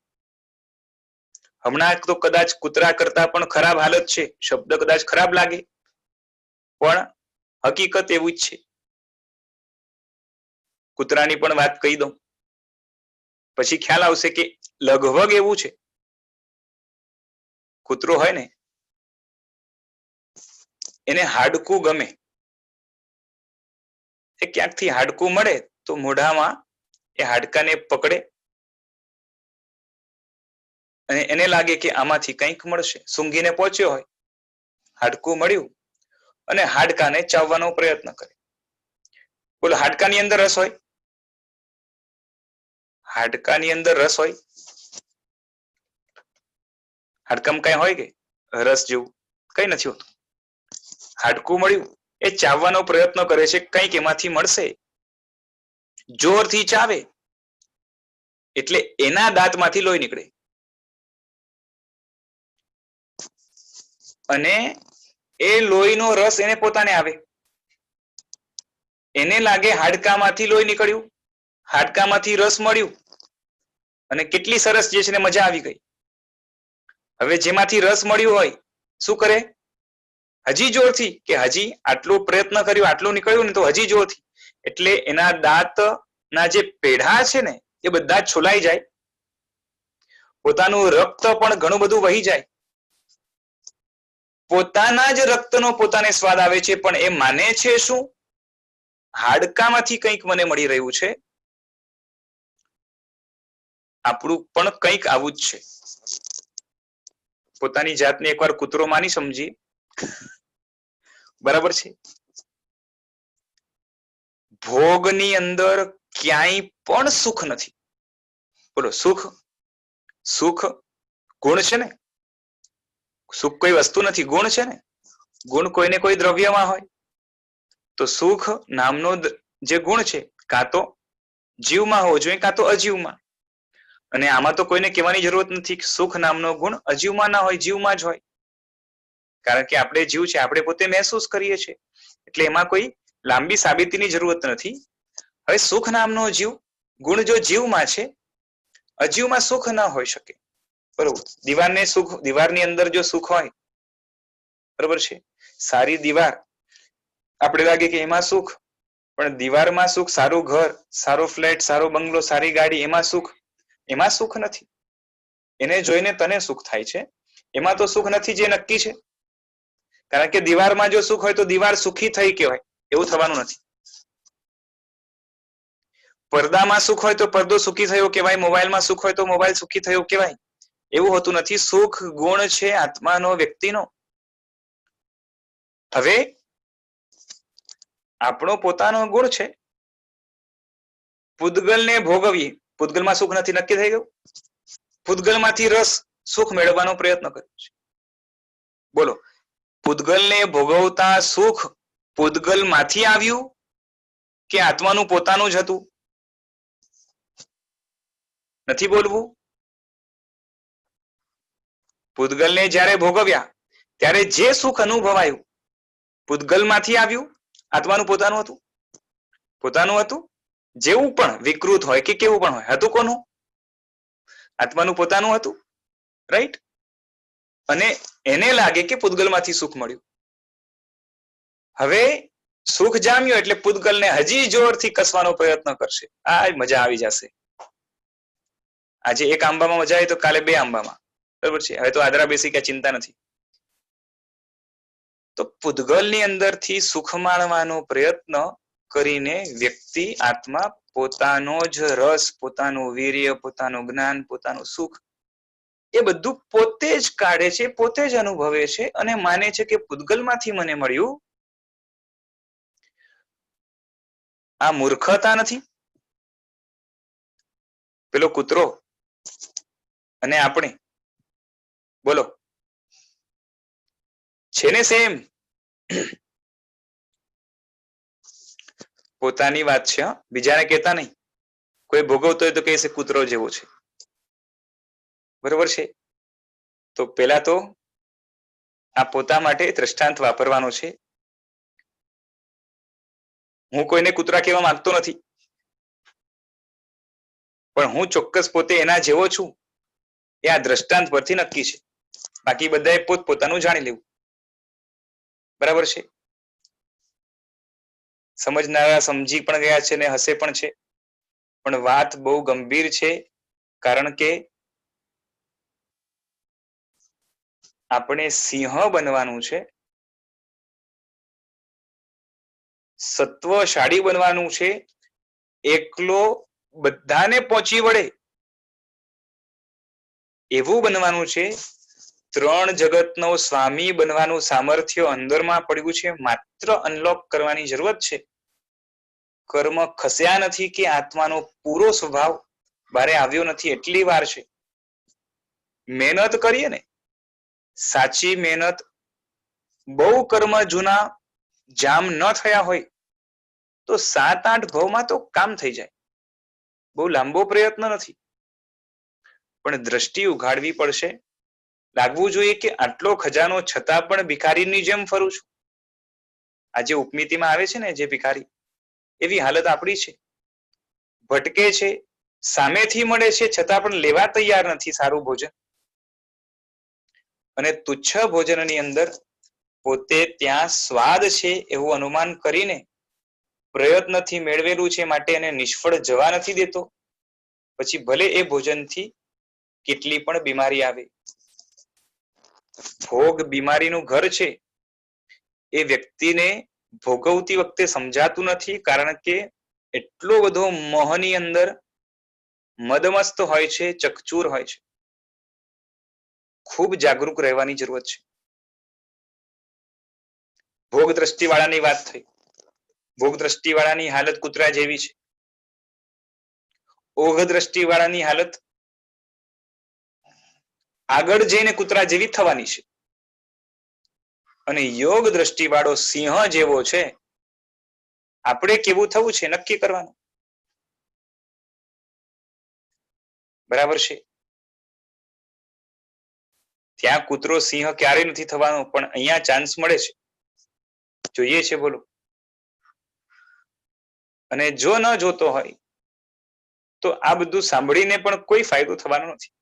S1: હમણાં તો કદાચ કૂતરા કરતા પણ ખરાબ હાલત છે, શબ્દ કદાચ ખરાબ લાગે, પણ હકીકત એવું જ છે. કૂતરાની પણ વાત કહી દઉં, પછી ખ્યાલ આવશે કે લગભગ એવું છે. કૂતરો હોય ને, એને હાડકું ગમે, એ ક્યાંકથી હાડકું મળે તો મોઢામાં એ હાડકાને પકડે અને એને લાગે કે આમાંથી કંઈક મળશે. સૂંઘીને પહોંચ્યો હોય, હાડકું મળ્યું અને હાડકાને ચાવવાનો પ્રયત્ન કરે. બોલો, હાડકાની અંદર રસ હોય? હાડકાની અંદર રસ હોય? હાડકામાં કઈ હોય કે રસ જેવું? કઈ નથી હોતું. હાડકું મળ્યું, એ ચાવવાનો પ્રયત્ન કરે છે, કંઈક એમાંથી મળશે. જોરથી ચાવે એટલે એના દાંતમાંથી લોહી નીકળે અને એ લોહીનો રસ એને પોતાને આવે. એને લાગે હાડકામાંથી લોહી નીકળ્યું, હાડકામાંથી રસ મળ્યું અને કેટલી સરસ જે છે ને મજા આવી ગઈ. હવે જેમાંથી રસ મળ્યું હોય શું કરે? હજી જોરથી, કે હજી આટલો પ્રયત્ન કર્યો, આટલું નીકળ્યું ને તો હજી જોરથી, એટલે એના દાંતના જે પેઢા છે ને એ બધા છોલાઈ જાય, પોતાનું રક્ત પણ ઘણું બધું વહી જાય. પોતાના જ રક્તનો પોતાને સ્વાદ આવે છે, પણ એ માને છે શું? હાડકામાંથી કંઈક મને મળી રહ્યું છે. આપણું પણ કંઈક આવું જ છે. પોતાની જાતને એકવાર કૂતરો માની સમજી, બરાબર છે? ભોગની અંદર ક્યાંય પણ સુખ નથી. બોલો, સુખ સુખ ગુણ છે ને? સુખ કોઈ વસ્તુ નથી, ગુણ છે ને? ગુણ કોઈને કોઈ દ્રવ્યમાં હોય તો સુખ નામનો જે ગુણ છે કાં તો જીવમાં હોવો જોઈએ કાં તો અજીવમાં. અને આમાં તો કોઈને કહેવાની જરૂરત નથી કે સુખ નામનો ગુણ અજીવમાં ના હોય, જીવમાં જ હોય. કારણ કે આપણે જીવ છે, આપણે પોતે મહેસૂસ કરીએ છીએ, એટલે એમાં કોઈ લાંબી સાબિતીની જરૂરત નથી. હવે સુખ નામનો જીવ ગુણ જો જીવમાં છે, અજીવમાં સુખ ના હોઈ શકે. બરોબર? દીવારને સુખ, દીવારની અંદર જો સુખ હોય, બરોબર છે, સારી દીવાર આપણે લાગે કે એમાં સુખ, પણ દીવારમાં સુખ, સારું ઘર, સારો ફ્લેટ, સારો બંગલો, સારી ગાડી, એમાં સુખ નથી. એને જોઈને તને સુખ થાય છે, એમાં તો સુખ નથી જે નક્કી છે. કારણ કે દીવારમાં જો સુખ હોય તો દીવાર સુખી થઈ કહેવાય, એવું થવાનું નથી. પડદામાં સુખ હોય તો પડદો સુખી થયો કહેવાય, મોબાઈલમાં સુખ હોય તો મોબાઈલ સુખી થયો કહેવાય, એવું હોતું નથી. સુખ ગુણ છે આત્માનો, વ્યક્તિનો. હવે આપણો પોતાનો ગુણ છે, પૂતગલને ભોગવીએ, પૂતગલમાં સુખ નથી, નક્કી થઈ ગયું. પૂતગલમાંથી રસ સુખ મેળવવાનો પ્રયત્ન કર્યો છે. બોલો, પૂતગલને ભોગવતા સુખ પૂતગલમાંથી આવ્યું કે આત્માનું પોતાનું જ હતું? નથી બોલવું? પૂતગલને જ્યારે ભોગવ્યા ત્યારે જે સુખ અનુભવાયું પૂતગલમાંથી આવ્યું, આત્માનું પોતાનું હતું? પોતાનું હતું. જેવું પણ વિકૃત હોય કે કેવું પણ હોય, હતું કોનું? આત્માનું પોતાનું હતું, રાઈટ? અને એને લાગે કે પૂતગલમાંથી સુખ મળ્યું. હવે સુખ જામ્યો એટલે પૂતગલને હજી જોરથી કસવાનો પ્રયત્ન કરશે. આ મજા આવી જશે. આજે એક આંબામાં મજા આવી તો કાલે 2 આંબામાં, બરોબર છે? હવે તો આદરા બેસી કે ચિંતા નથી. તો પૂતગલની અંદરથી સુખ માણવાનો પ્રયત્ન કરીને વ્યક્તિ, આત્મા પોતાનો જ રસ, પોતાનું વીર્ય, પોતાનું જ્ઞાન, પોતાનું સુખ એ બધું પોતે જ કાઢે છે, પોતે જ અનુભવે છે અને માને છે કે પૂતગલમાંથી મને મળ્યું. આ મૂર્ખતા નથી? પેલો કૂતરો અને આપણે, બોલો, છે ને સેમ? પોતાની વાત છે, બીજાને કહેતા નહીં. કોઈ ભોગવતો હોય તો કહેશે કૂતરો જેવો છે, બરોબર છે? તો પેલા તો આ પોતા માટે દ્રષ્ટાંત વાપરવાનો છે. હું કોઈને કૂતરા કહેવા માંગતો નથી, પણ હું ચોક્કસ પોતે એના જેવો છું એ આ દ્રષ્ટાંત પરથી નક્કી છે. બાકી બધાએ પોતપોતાનું જાણી લેવું, બરાબર છે? સમજનારા સમજી પણ ગયા છે ને હસે પણ છે, પણ વાત બહુ ગંભીર છે. કારણ કે આપણે સિંહ બનવાનું છે, સત્વશાળી બનવાનું છે, એકલો બધાને પહોંચી વળે એવું બનવાનું છે, ત્રણ જગતનો સ્વામી બનવાનું સામર્થ્ય અંદરમાં પડ્યું છે, માત્ર અનલોક કરવાની જરૂરત છે. કર્મ ખસ્યા નથી કે આત્માનો પૂરો સ્વભાવ બારે આવ્યો નથી એટલી વાર છે. મહેનત કરીએ ને, સાચી મહેનત, બહુ કર્મ જૂના જામ ન થયા હોય તો 7-8 ભાવમાં તો કામ થઈ જાય. બહુ લાંબો પ્રયત્ન નથી, પણ દ્રષ્ટિ ઉઘાડવી પડશે. લાગવું જોઈએ કે આટલો ખજાનો છતાં પણ ભિખારીની જેમ ફરું છું. આજે ઉપમિતિમાં આવે છે ને જે ભિખારી, એવી હાલત આપણી છે. ભટકે છે, સામેથી મળે છે છતાં પણ લેવા તૈયાર નથી સારું ભોજન. અને તુચ્છ ભોજનની અંદર પોતે ત્યાં સ્વાદ છે એવું અનુમાન કરીને પ્રયત્નથી મેળવેલું છે માટે એને નિષ્ફળ જવા નથી દેતો. પછી ભલે એ ભોજનથી કેટલી પણ બીમારી આવે. ભોગ બીમારીનું ઘર છે એ વ્યક્તિને ભોગવતી વખતે સમજાતું નથી, કારણ કે એટલો બધો મોહની અંદર મદમસ્ત હોય છે, ચકચૂર હોય છે. ખૂબ જાગૃત રહેવાની જરૂરત છે. ભોગ દ્રષ્ટિ વાળાની વાત થઈ. ભોગ દ્રષ્ટિ વાળાની હાલત કૂતરા જેવી છે. ઓઘ દ્રષ્ટિ વાળાની હાલત આગળ જઈને કૂતરા જેવી થવાની છે. અને યોગ દ્રષ્ટિ વાળો સિંહ જેવો છે. આપણે કેવું થવું છે નક્કી કરવાનું. બરાબર છે? ત્યાં કૂતરો સિંહ ક્યારેય નથી થવાનો, પણ અહીંયા ચાન્સ મળે છે. જોઈએ છે બોલો. અને જો ન જોતો હોય તો આ બધું સાંભળીને પણ કોઈ ફાયદો થવાનો નથી.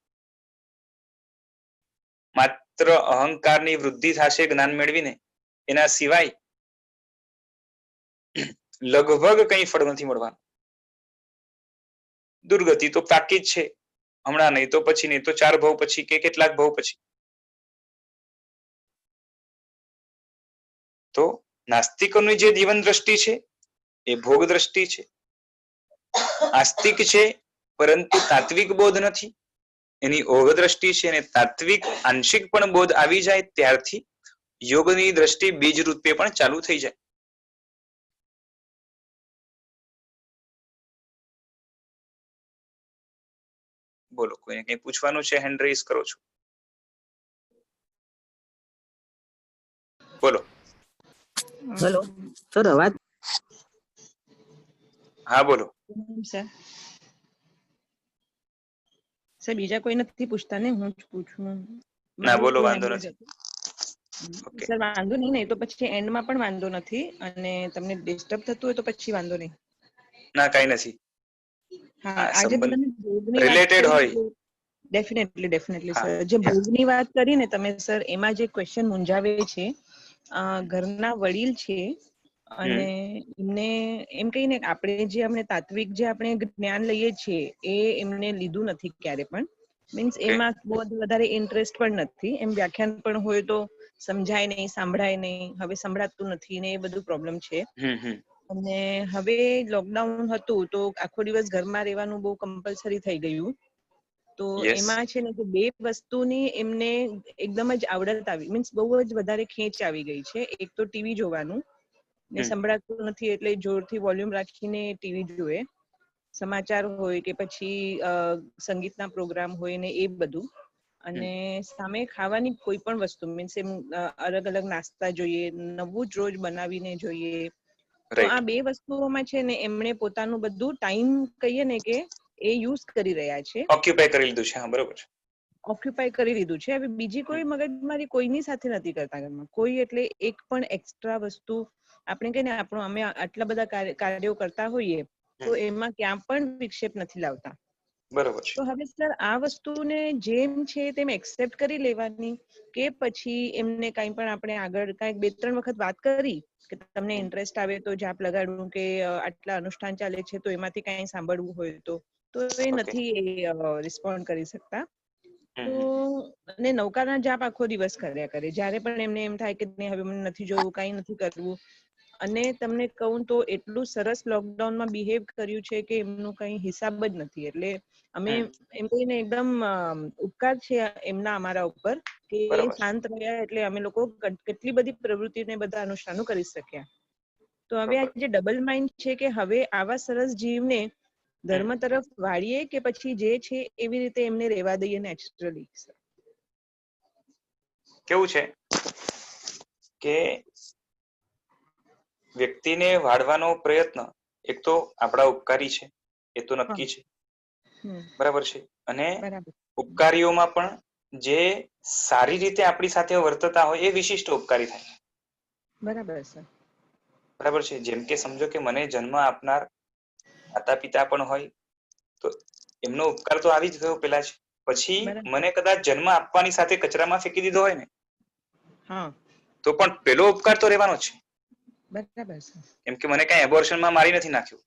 S1: માત્ર અહંકારની વૃદ્ધિ થશે જ્ઞાન મેળવીને, એના સિવાય લગભગ કંઈ ફળ નથી મળવાનું. દુર્ગતિ તો પાકી જ છે. હમણાં નહીં તો પછી, નહીં તો 4 ભાવ પછી કે કેટલાક ભાવ પછી. તો નાસ્તિકોની જે જીવન દ્રષ્ટિ છે એ ભોગ દ્રષ્ટિ છે. આસ્તિક છે પરંતુ તાત્વિક બોધ નથી, એની ઓઘ દ્રષ્ટિ છે. અને તાત્વિક આંશિક પણ બોધ આવી જાય ત્યારથી યોગની દ્રષ્ટિ બીજ રૂપે પણ ચાલુ થઈ જાય. બોલો, કોઈને કંઈ પૂછવાનું છે? હેન્ડ રેઝ કરો છો. બોલો.
S2: હેલો સર, અવાજ?
S1: હા બોલો.
S2: સર બીજા કોઈ નથી પૂછતા ને, હું જ પૂછું?
S1: ના બોલો, વાંધો નથી. ઓકે
S2: સર વાંધો નહીં ને, તો પછી એન્ડમાં પણ વાંધો નથી, અને તમને ડિસ્ટર્બ થતું હોય તો પછી વાંધો નહીં.
S1: ના, કાઈ નથી.
S2: હા, આજે તમે ભોગની વાત
S1: રિલેટેડ હોય.
S2: કરી. ડેફિનેટલી
S1: હા,
S2: સર, જે ભોગની વાત કરી ને તમે સર, એમાં જે ક્વેશ્ચન મૂંઝાવે છે, ઘરના વડીલ છે અને એમને એમ કહીને આપણે જે અમને તાત્વિક જે આપણે જ્ઞાન લઈએ છીએ એ એમને લીધું નથી ક્યારે પણ. મીન્સ એમાં બહુ વધારે ઇન્ટરેસ્ટ પણ નથી. એમ વ્યાખ્યાન પણ હોય તો સમજાય નહીં, સાંભળાય નહીં, હવે સંભળાતું નથી ને, એ બધું પ્રોબ્લેમ છે. અને હવે લોકડાઉન હતું તો આખો દિવસ ઘરમાં રહેવાનું બહુ કમ્પલસરી થઈ ગયું. તો એમાં છે ને, 2 વસ્તુની એમને એકદમ જ આવડત આવી, મીન્સ બહુ જ વધારે ખેંચ આવી ગઈ છે. એક તો ટીવી જોવાનું, ને સંભળાતું નથી એટલે જોરથી વોલ્યુમ રાખીને ટીવી જુએ. સમાચાર હોય કે પછી સંગીતના પ્રોગ્રામ હોય ને, એ બધું. અને સામે ખાવાની કોઈ પણ વસ્તુ, મીન્સ એમ અલગ અલગ નાસ્તા જોઈએ, નવું જ રોજ બનાવીને જોઈએ. તો આ 2 વસ્તુઓમાં છે ને, એમણે પોતાનું બધું ટાઈમ કહીએ ને કે એ યુઝ કરી રહ્યા છે.
S1: ઓક્યુપાય કરી લીધું છે. હા, બરોબર છે.
S2: ઓક્યુપાય કરી લીધું છે. હવે બીજી કોઈ મગજમારી કોઈની સાથે નથી કરતા ઘરમાં કોઈ. એટલે એક પણ એક્સ્ટ્રા વસ્તુ આપણે કહીએ ને, આપણું અમે આટલા બધા કાર્યો કરતા હોઈએ તો એમાં ક્યાં પણ વિક્ષેપ નથી લાવતા.
S1: બરોબર છે.
S2: તો હવે સર આ વસ્તુને જેમ છે તેમ એક્સેપ્ટ કરી લેવાની, કે પછી એમને કઈ પણ આપણે આગળ કઈક 2-3 વખત વાત કરી કે તમને ઇન્ટરેસ્ટ આવે તો જાપ લગાડવું, કે આટલા અનુષ્ઠાન ચાલે છે તો એમાંથી કઈ સાંભળવું હોય તો એ નથી રિસ્પોન્ડ કરી શકતા. તો અને નૌકાના જાપ આખો દિવસ કર્યા કરે. જયારે પણ એમને એમ થાય કે હવે મને નથી જોવું, કઈ નથી કરવું, અને તમને કહું તો એટલું સરસ લોકડાઉનમાં બિહેવ કર્યું છે કે એમનું કઈ હિસાબ જ નથી. એટલે અમે એમ કહીને એકદમ ઉપકાર છે એમના અમારા ઉપર કે એ
S1: બરાબર
S2: શાંત રહ્યા એટલે અમે લોકો કેટલી બધી પ્રવૃત્તિને બધા અનુષ્ઠાનો કરી શક્યા. તો હવે આ જે ડબલ માઇન્ડ છે કે હવે આવા સરસ જીવને ધર્મ તરફ વાળીએ કે પછી જે છે એવી રીતે એમને રહેવા દઈએ નેચરલી.
S1: કેવું છે કે વ્યક્તિને વાળવાનો પ્રયત્ન એક તો આપણા ઉપકારી છે, એ તો નક્કી છે, બરાબર છે. અને
S2: બરાબર
S1: ઉપકારીઓમાં પણ જે સારી રીતે આપણી સાથે વર્તતા હોય એ વિશિષ્ટ ઉપકારી થાય.
S2: બરાબર સર.
S1: બરાબર છે. જેમ કે સમજો કે મને જન્મ આપનાર માતા પિતા પણ હોય તો એમનો ઉપકાર તો આવી જ ગયો પેલા જ. પછી
S2: બરાબર
S1: મને કદાચ જન્મ આપવાની સાથે કચરામાં ફેંકી દીધો હોય ને
S2: હા
S1: તો પણ પેલો ઉપકાર તો રહેવાનો જ છે.
S2: બરાબર છે.
S1: કેમ કે મને કઈ એબોર્શનમાં મારી નથી નાખ્યું,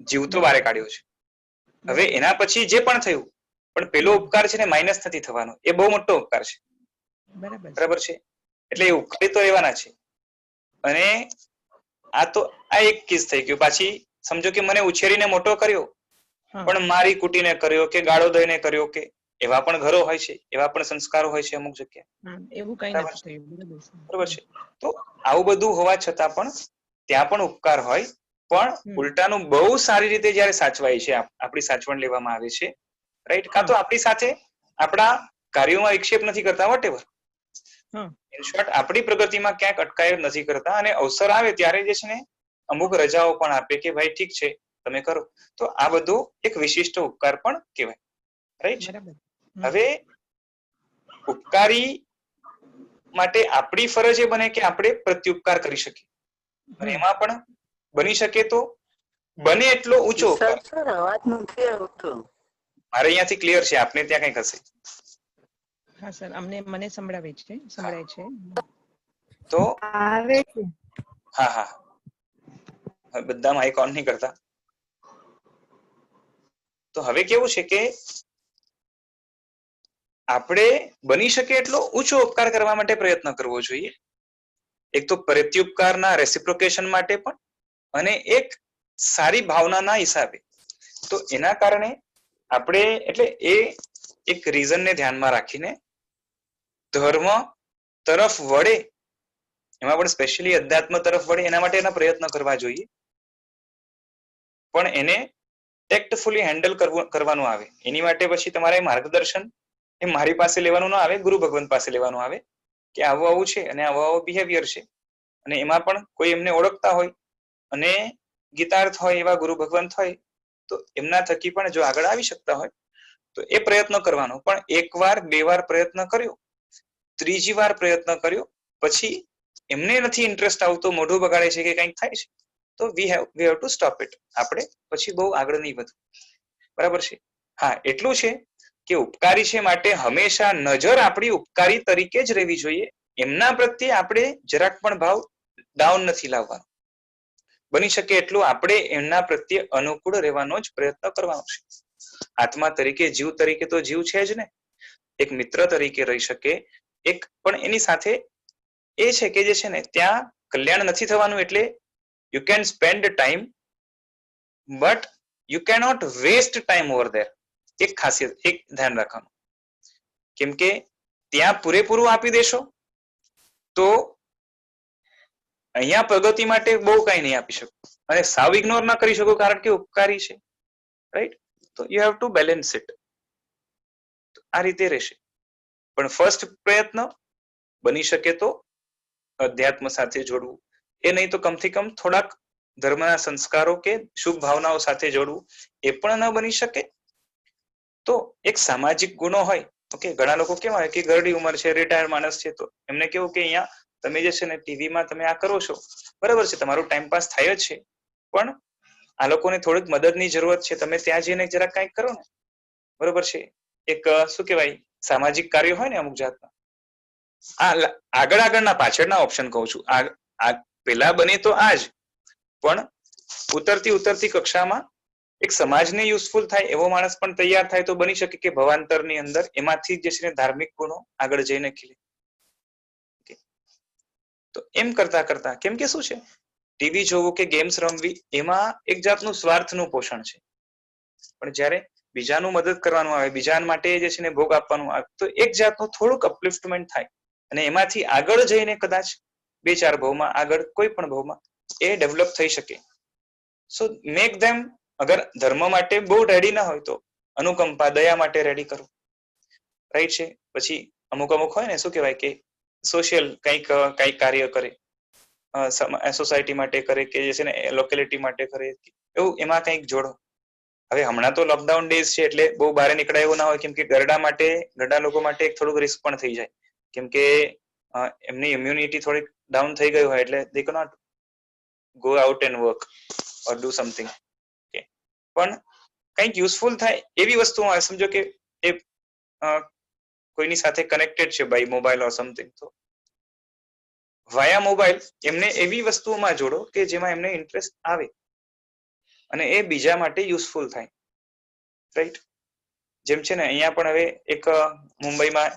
S1: જીવતો બારે
S2: બરાબર
S1: કાઢ્યો છે. હવે
S2: બરાબર
S1: એના પછી જે પણ થયું પણ પેલો ઉપકાર છે ને માઇનસ નથી થવાનો, એ બહુ મોટો ઉપકાર છે. બરાબર છે. એટલે એ ઉપકારી તો રહેવાના છે. અને આ એક કેસ થઈ ગયો. પાછી સમજો કે મને ઉછેરીને મોટો કર્યો
S2: હા
S1: પણ મારી કુટીને કર્યો કે ગાળો દઈને કર્યો કે એવા પણ ઘરો હોય છે, એવા પણ સંસ્કારો હોય છે અમુક જગ્યાએ.
S2: એવું કઈ
S1: બરાબર
S2: નથી
S1: છે.
S2: થયું.
S1: બરાબર છે. તો આવું બધું હોવા છતાં પણ ત્યાં પણ ઉપકાર હોય, પણ ઉલટાનું બહુ સારી રીતે જયારે સાચવાય છે, આપણી સાચવણ લેવામાં આવે છે, રાઈટ. કાં તો આપણી સાથે આપણા કાર્યોમાં વિક્ષેપ નથી કરતા, વોટેવર. ઇન શોર્ટ આપણી પ્રગતિમાં ક્યાંક અટકાયત નથી કરતા અને અવસર આવે ત્યારે જે છે ને અમુક રજાઓ પણ આપે કે ભાઈ ઠીક છે તમે કરો. તો આ બધું એક વિશિષ્ટ ઉપકાર પણ કહેવાય, રાઈટ.
S2: બરાબર.
S1: હવે ઉપકારી માટે આપણી ફરજ એ બને કે આપણે પ્રત્યુપકાર કરી શકીએ. અને એમાં પણ બની શકે તો બને એટલો ઊંચો ઉપકાર.
S3: સર અવાજ નથી આવતો.
S1: મારે અહીંયાથી ક્લિયર છે, આપને ત્યાં કઈક હશે.
S2: હા સર, મને સંભળાય છે.
S1: તો
S3: આવે છે.
S1: હા હા, બધા માઇક ઓન નહીં કરતા. તો હવે કેવું છે કે આપણે બની શકે એટલો ઊંચો ઉપકાર કરવા માટે પ્રયત્ન કરવો જોઈએ. એક તો પ્રત્યુપકારના રેસિપ્રોકેશન માટે પણ અને એક સારી ભાવનાના હિસાબે. તો એના કારણે આપણે એટલે એ એક રીઝનને ધ્યાનમાં રાખીને ધર્મ તરફ વળે, એમાં પણ સ્પેશિયલી અધ્યાત્મ તરફ વળે એના માટેના પ્રયત્ન કરવા જોઈએ. પણ એને ટેક્ટફુલી હેન્ડલ કરવાનું આવે. એની માટે પછી તમારે માર્ગદર્શન એ મારી પાસે લેવાનું ના આવે, ગુરુ ભગવંત પાસે લેવાનું આવે કે આવું આવું છે અને આવો આવો બિહેવિયર છે. અને એમાં પણ કોઈ એમને ઓળખતા હોય અને ગીતાર્થ હોય એવા ગુરુ ભગવંત હોય તો એમના થકી પણ જો આગળ આવી શકતા હોય તો એ પ્રયત્ન કરવાનો. પણ એક વાર બે વાર પ્રયત્ન કર્યો, ત્રીજી વાર પ્રયત્ન કર્યો પછી એમને નથી ઇન્ટરેસ્ટ આવતો, મોઢું બગાડે છે કે કંઈક થાય છે, તો we have to stop it. આપણે પછી બહુ આગળ નહીં વધવું, બરાબર છે. હા, એટલું છે કે ઉપકારી છે માટે હંમેશા નજર આપણી ઉપકારી તરીકે જ રહેવી જોઈએ. એમના પ્રત્યે આપણે જરાક પણ ભાવ ડાઉન નથી લાવવાનો. બની શકે એટલું આપણે એમના પ્રત્યે અનુકૂળ રહેવાનો જ પ્રયત્ન કરવાનો છે. આત્મા તરીકે, જીવ તરીકે તો જીવ છે જ ને. એક મિત્ર તરીકે રહી શકે, એક પણ એની સાથે એ છે કે જે છે ને ત્યાં કલ્યાણ નથી થવાનું. એટલે you can spend time but you cannot waste time over there. એક ખાસિયત, એક ધ્યાન રાખવાનું. કેમ કે ત્યાં પૂરેપૂરું આપી દેશો તો અહીંયા પ્રગતિ માટે બહુ કઈ નહીં આપી શકો અને સાવ ઇગ્નોર ના કરી શકો કારણ કે ઉપકારી છે, રાઈટ. તો you have to balance it. આ રીતે રહેશે. પણ ફર્સ્ટ પ્રયત્ન બની શકે તો અધ્યાત્મ સાથે જોડવું, એ નહીં તો કમથી કમ થોડાક ધર્મના સંસ્કારો કે શુભ ભાવનાઓ સાથે જોડવું. એ પણ ન બની શકે તો એક સામાજિક ગુણો હોય. ઓકે, ઘણા લોકો કેવા હોય કે ઘરડી ઉંમર છે, રિટાયર્ડ માણસ છે, તો એમને કેવું કે અહીંયા તમે જે છે ને ટીવીમાં તમે આ કરો છો, બરાબર છે, તમારું ટાઈમપાસ થાય જ છે, પણ આ લોકોને થોડીક મદદની જરૂરત છે, તમે ત્યાં જઈને જરાક કંઈક કરો ને, બરોબર છે. એક શું કહેવાય, સામાજિક કાર્ય હોય ને અમુક જાતના. આગળના પાછળના ઓપ્શન કહું છું. પેલા બને તો આજ, પણ ઉતરતી કક્ષામાં એક સમાજને યુઝફુલ થાય એવો માણસ પણ તૈયાર થાય તો બની શકે કે ભવાંતરની અંદર એમાંથી જે છે ધાર્મિક ગુણો આગળ જઈને ખીલે. તો એમ કરતા કરતા, કેમ કે શું છે ટીવી જોવું કે ગેમ્સ રમવી એમાં એક જાતનું સ્વાર્થનું પોષણ છે. પણ જ્યારે બીજાનું મદદ કરવાનું આવે, બીજા માટે જે છે ને ભોગ આપવાનું આવે, તો એક જાતનું થોડુંક અપલિફ્ટમેન્ટ થાય અને એમાંથી આગળ જઈને કદાચ 2-4 ભાવમાં આગળ કોઈ પણ ભાવમાં એ ડેવલપ થઈ શકે. સો મેક ધેમ, અગર ધર્મ માટે બહુ રેડી ના હોય તો અનુકંપા, દયા માટે રેડી કરો, રાઈટ છે. પછી અમુક હોય ને, શું કહેવાય કે સોશિયલ કંઈક કાર્ય કરે, સોસાયટી માટે કરે કે જે છે ને લોકેલિટી માટે કરે, એવું એમાં કંઈક જોડો. હવે હમણાં તો લોકડાઉન ડેઝ છે એટલે બહુ બહાર નીકળાય એવું ના હોય, કેમ કે ગરડા લોકો માટે થોડુંક રિસ્ક પણ થઈ જાય, કેમ કે એમની ઇમ્યુનિટી થોડીક ડાઉન થઈ ગયું હોય એટલે they cannot go out and work or do something. પણ કંઈક યુઝફુલ થાય એવી વસ્તુમાં, સમજો કે એ કોઈની સાથે કનેક્ટેડ છે બાય મોબાઈલ ઓર સમથિંગ, તો વાયા મોબાઈલ એમને એવી વસ્તુઓમાં જોડો કે જેમાં એમને ઇન્ટરેસ્ટ આવે અને એ બીજા માટે યુઝફુલ થાય, રાઈટ. જેમ છે ને અહીંયા પણ હવે એક મુંબઈમાં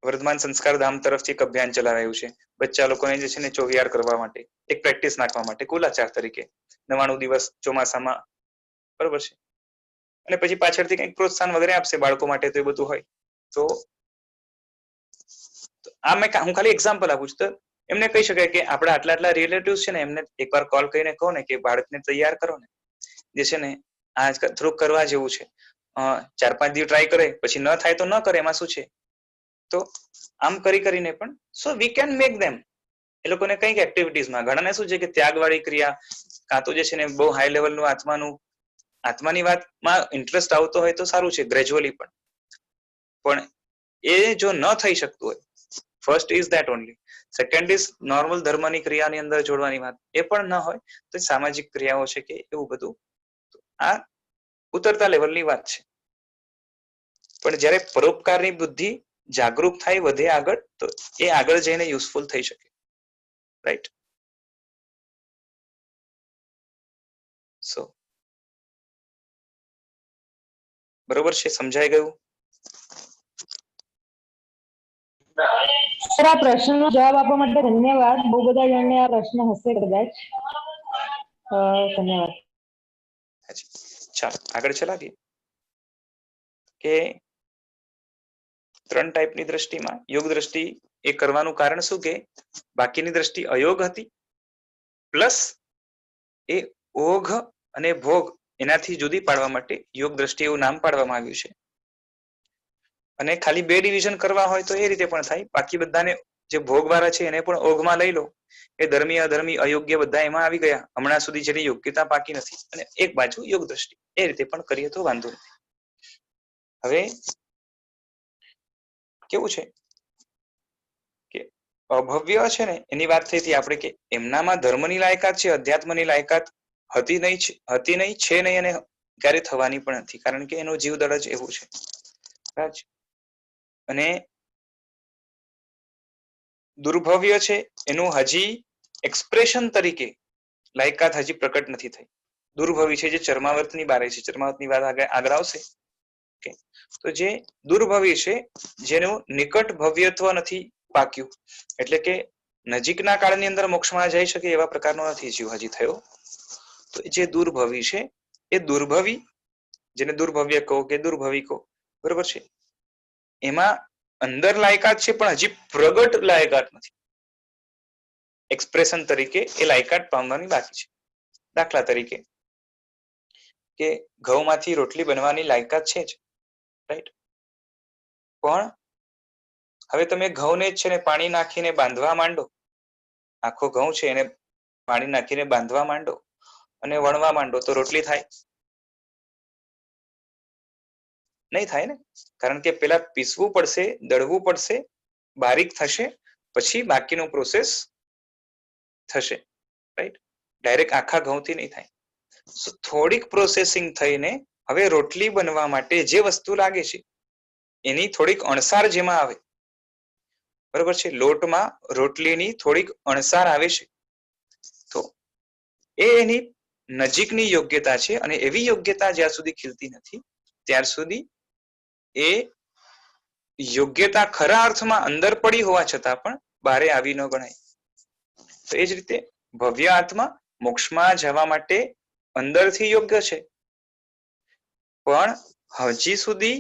S1: વર્ધમાન સંસ્કાર ધામ તરફથી એક અભિયાન ચલાવાયું છે. બચ્ચા લોકોને જે છે ને ચોવિહાર કરવા માટે, એક પ્રેક્ટિસ નાખવા માટે, કુલાચાર તરીકે 99 દિવસ ચોમાસામાં, બરોબર છે. અને પછી પાછળથી કંઈક પ્રોત્સાહન વગેરે આપશે બાળકો માટે, તો એ બધું હોય. તો આ હું ખાલી એક્ઝામ્પલ આપું છું. તો એમને કહી શકાય કે આપણા આટલા રિલેટિવ્સ છે ને, એમને એકવાર કોલ કરીને કહો ને કે બાળકને તૈયાર કરો ને, જે છે ને આ થોડુંક કરવા જેવું છે. 4-5 દિવસ ટ્રાય કરે, પછી ન થાય તો ન કરે, એમાં શું છે. તો આમ કરીને પણ સો વી કેન મેક ધેમ, એ લોકોને કંઈક એક્ટિવિટીઝમાં, ઘણાને શું છે કે ત્યાગવાળી ક્રિયા, કાં તો જે છે ને બહુ હાઈ લેવલનું આત્માની વાતમાં ઇન્ટરેસ્ટ આવતો હોય તો સારું છે, ગ્રેજ્યુઅલી પણ એ જો ન થઈ શકતું હોય, first is that only. Second is normal ધર્મની ક્રિયાની અંદર જોડવાની વાત, એ પણ ન હોય તો સામાજિક ક્રિયાઓ છે કે એવું બધું, આ ઉતરતા લેવલની વાત છે. પણ જ્યારે પરોપકારની બુદ્ધિ જાગૃત થાય, વધે આગળ, તો એ આગળ જઈને યુઝફુલ થઈ શકે, રાઈટ. સો બરોબર છે, સમજાઈ ગયું?
S4: સર, આ પ્રશ્નનો જવાબ આપવા માટે ધન્યવાદ. બહુ બધા જણને આ પ્રશ્ન હશે કદાચ. ધન્યવાદ.
S1: ચાલો આગળ ચલાવીએ. કે 3 ટાઈપની દ્રષ્ટિમાં યોગ દ્રષ્ટિ એ કરવાનું કારણ શું કે બાકીની દ્રષ્ટિ અયોગ હતી, પ્લસ એ ઓઘ અને ભોગ એનાથી જુદી પાડવા માટે યોગ દ્રષ્ટિ એવું નામ પાડવામાં આવ્યું છે. અને ખાલી 2 ડિવિઝન કરવા હોય તો એ રીતે પણ થાય. બાકી બધાને જે ભોગવાળા છે એને પણ ઓઘમાં લઈ લો, એ ધર્મી અધર્મી અયોગ્ય બધા એમાં આવી ગયા, હમણાં સુધી જેની યોગ્યતા બાકી નથી, અને એક બાજુ યોગ દ્રષ્ટિ, એ રીતે પણ કરીએ તો વાંધો નથી. હવે કેવું છે કે અભવ્ય છે ને એની વાત થઈ હતી આપણે કે એમનામાં ધર્મની લાયકાત છે, અધ્યાત્મની લાયકાત હતી નહીં, છે નહીં, અને ક્યારે થવાની પણ નથી, કારણ કે એનો જીવદળ જ એવું છે. અને દુર્ભવ્ય છે એનું હજી એક્સપ્રેશન તરીકે લાયકાત હજી પ્રકટ નથી થઈ. દુર્ભવી છે જે ચર્માવર્તની બારે છે, ચર્માવર્તની વાત આગળ આવશે. તો જે દુર્ભવી છે, જેનું નિકટ ભવ્યત્વ નથી પાક્યું, એટલે કે નજીકના કાળની અંદર મોક્ષમાં જઈ શકે એવા પ્રકારનો નથી જીવ હજી થયો. તો જે દુર્ભવી છે એ દુર્ભવી, જેને દુર્ભવ્ય કહો કે દુર્ભવી કહો, બરોબર છે, એમાં અંદર લાયકાત છે પણ હજી પ્રગટ લાયકાત નથી. એક્સપ્રેશન તરીકે એ લાયકાત પામવાની બાકી છે. દાખલા તરીકે કે ઘઉંમાંથી રોટલી બનવાની લાયકાત છે જ, રાઈટ. પણ હવે તમે ઘઉંને જ છે ને પાણી નાખીને બાંધવા માંડો, આખો ઘઉં છે એને પાણી નાખીને બાંધવા માંડો અને વણવા માંડો, તો રોટલી થાય? નહીં થાય ને, કારણ કે પેલા પીસવું પડશે, દળવું પડશે, બારીક થશે, પછી બાકીનો પ્રોસેસ થશે, રાઈટ. ડાયરેક્ટ આખા ઘઉંથી નહીં થાય. થોડીક પ્રોસેસિંગ થઈને હવે રોટલી બનવા માટે જે વસ્તુ લાગે છે એની થોડીક અણસાર જેમાં આવે, બરોબર છે, લોટમાં રોટલીની થોડીક અણસાર આવે છે, તો એ એની નજીકની યોગ્યતા છે. અને એવી યોગ્યતા જ્યાં સુધી ખીલતી નથી ત્યાર સુધી એ યોગ્યતા ખરા અર્થમાં અંદર પડી હોવા છતાં પણ બારે આવી ન ગણાય. તો એ જ રીતે ભવ્ય આત્મા મોક્ષમાં જવા માટે અંદરથી યોગ્ય છે, પણ હજી સુધી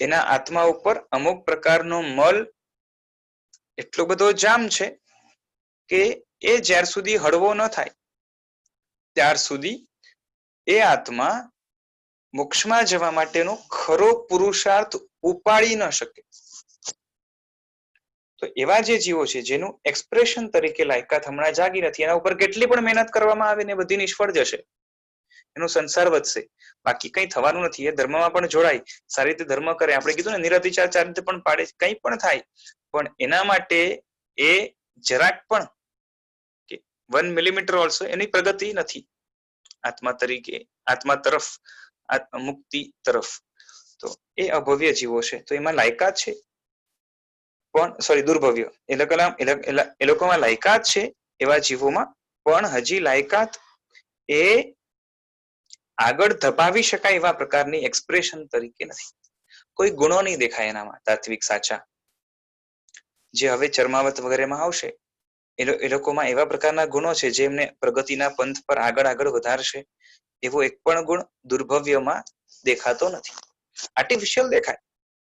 S1: એના આત્મા ઉપર અમુક પ્રકારનો મલ એટલો બધો જામ છે કે એ જ્યાર સુધી હળવો ન થાય ત્યાર સુધી એ આત્મા મોક્ષમાં જવા માટેનો ખરો પુરુષાર્થ ઉપાડી ન શકે. તો એવા જે જીવો છે જેનું એક્સપ્રેશન તરીકે લાયકાત હમણાં જાગી નથી, એના ઉપર કેટલી પણ મહેનત કરવામાં આવે ને બધી નિષ્ફળ જશે, એનો સંસાર વધશે, બાકી કઈ થવાનું નથી. એ ધર્મમાં પણ જોડાય, સારી રીતે ધર્મ કરે, આપણે કીધું ને નિરતિચાર સારી રીતે પણ પાડે, કઈ પણ થાય, પણ એના માટે એ જરાક પણ 1 મિલીમીટર ઓલ્સો એની પ્રગતિ નથી આત્મા તરીકે, આત્મા તરફ, મુક્તિ તરફ. તો એ અભવ્ય જીવો છે. તો એમાં લાયકાત છે, પણ સોરી દુર્ભવ્ય, એ લોકોમાં લાયકાત છે એવા જીવોમાં, પણ હજી લાયકાત એ આગળ ધપાવી શકાય એવા પ્રકારની એક્સપ્રેશન તરીકે નથી. કોઈ ગુણો નહીં દેખાય એનામાં તાત્વિક સાચા, જે હવે ચર્માવત વગેરેમાં આવશે. એ લોકોમાં એવા પ્રકારના ગુણો છે જે એમને પ્રગતિના પંથ પર આગળ વધારશે. એવો એક પણ ગુણ દુર્ભવ્યમાં દેખાતો નથી. આર્ટિફિશિયલ દેખાય,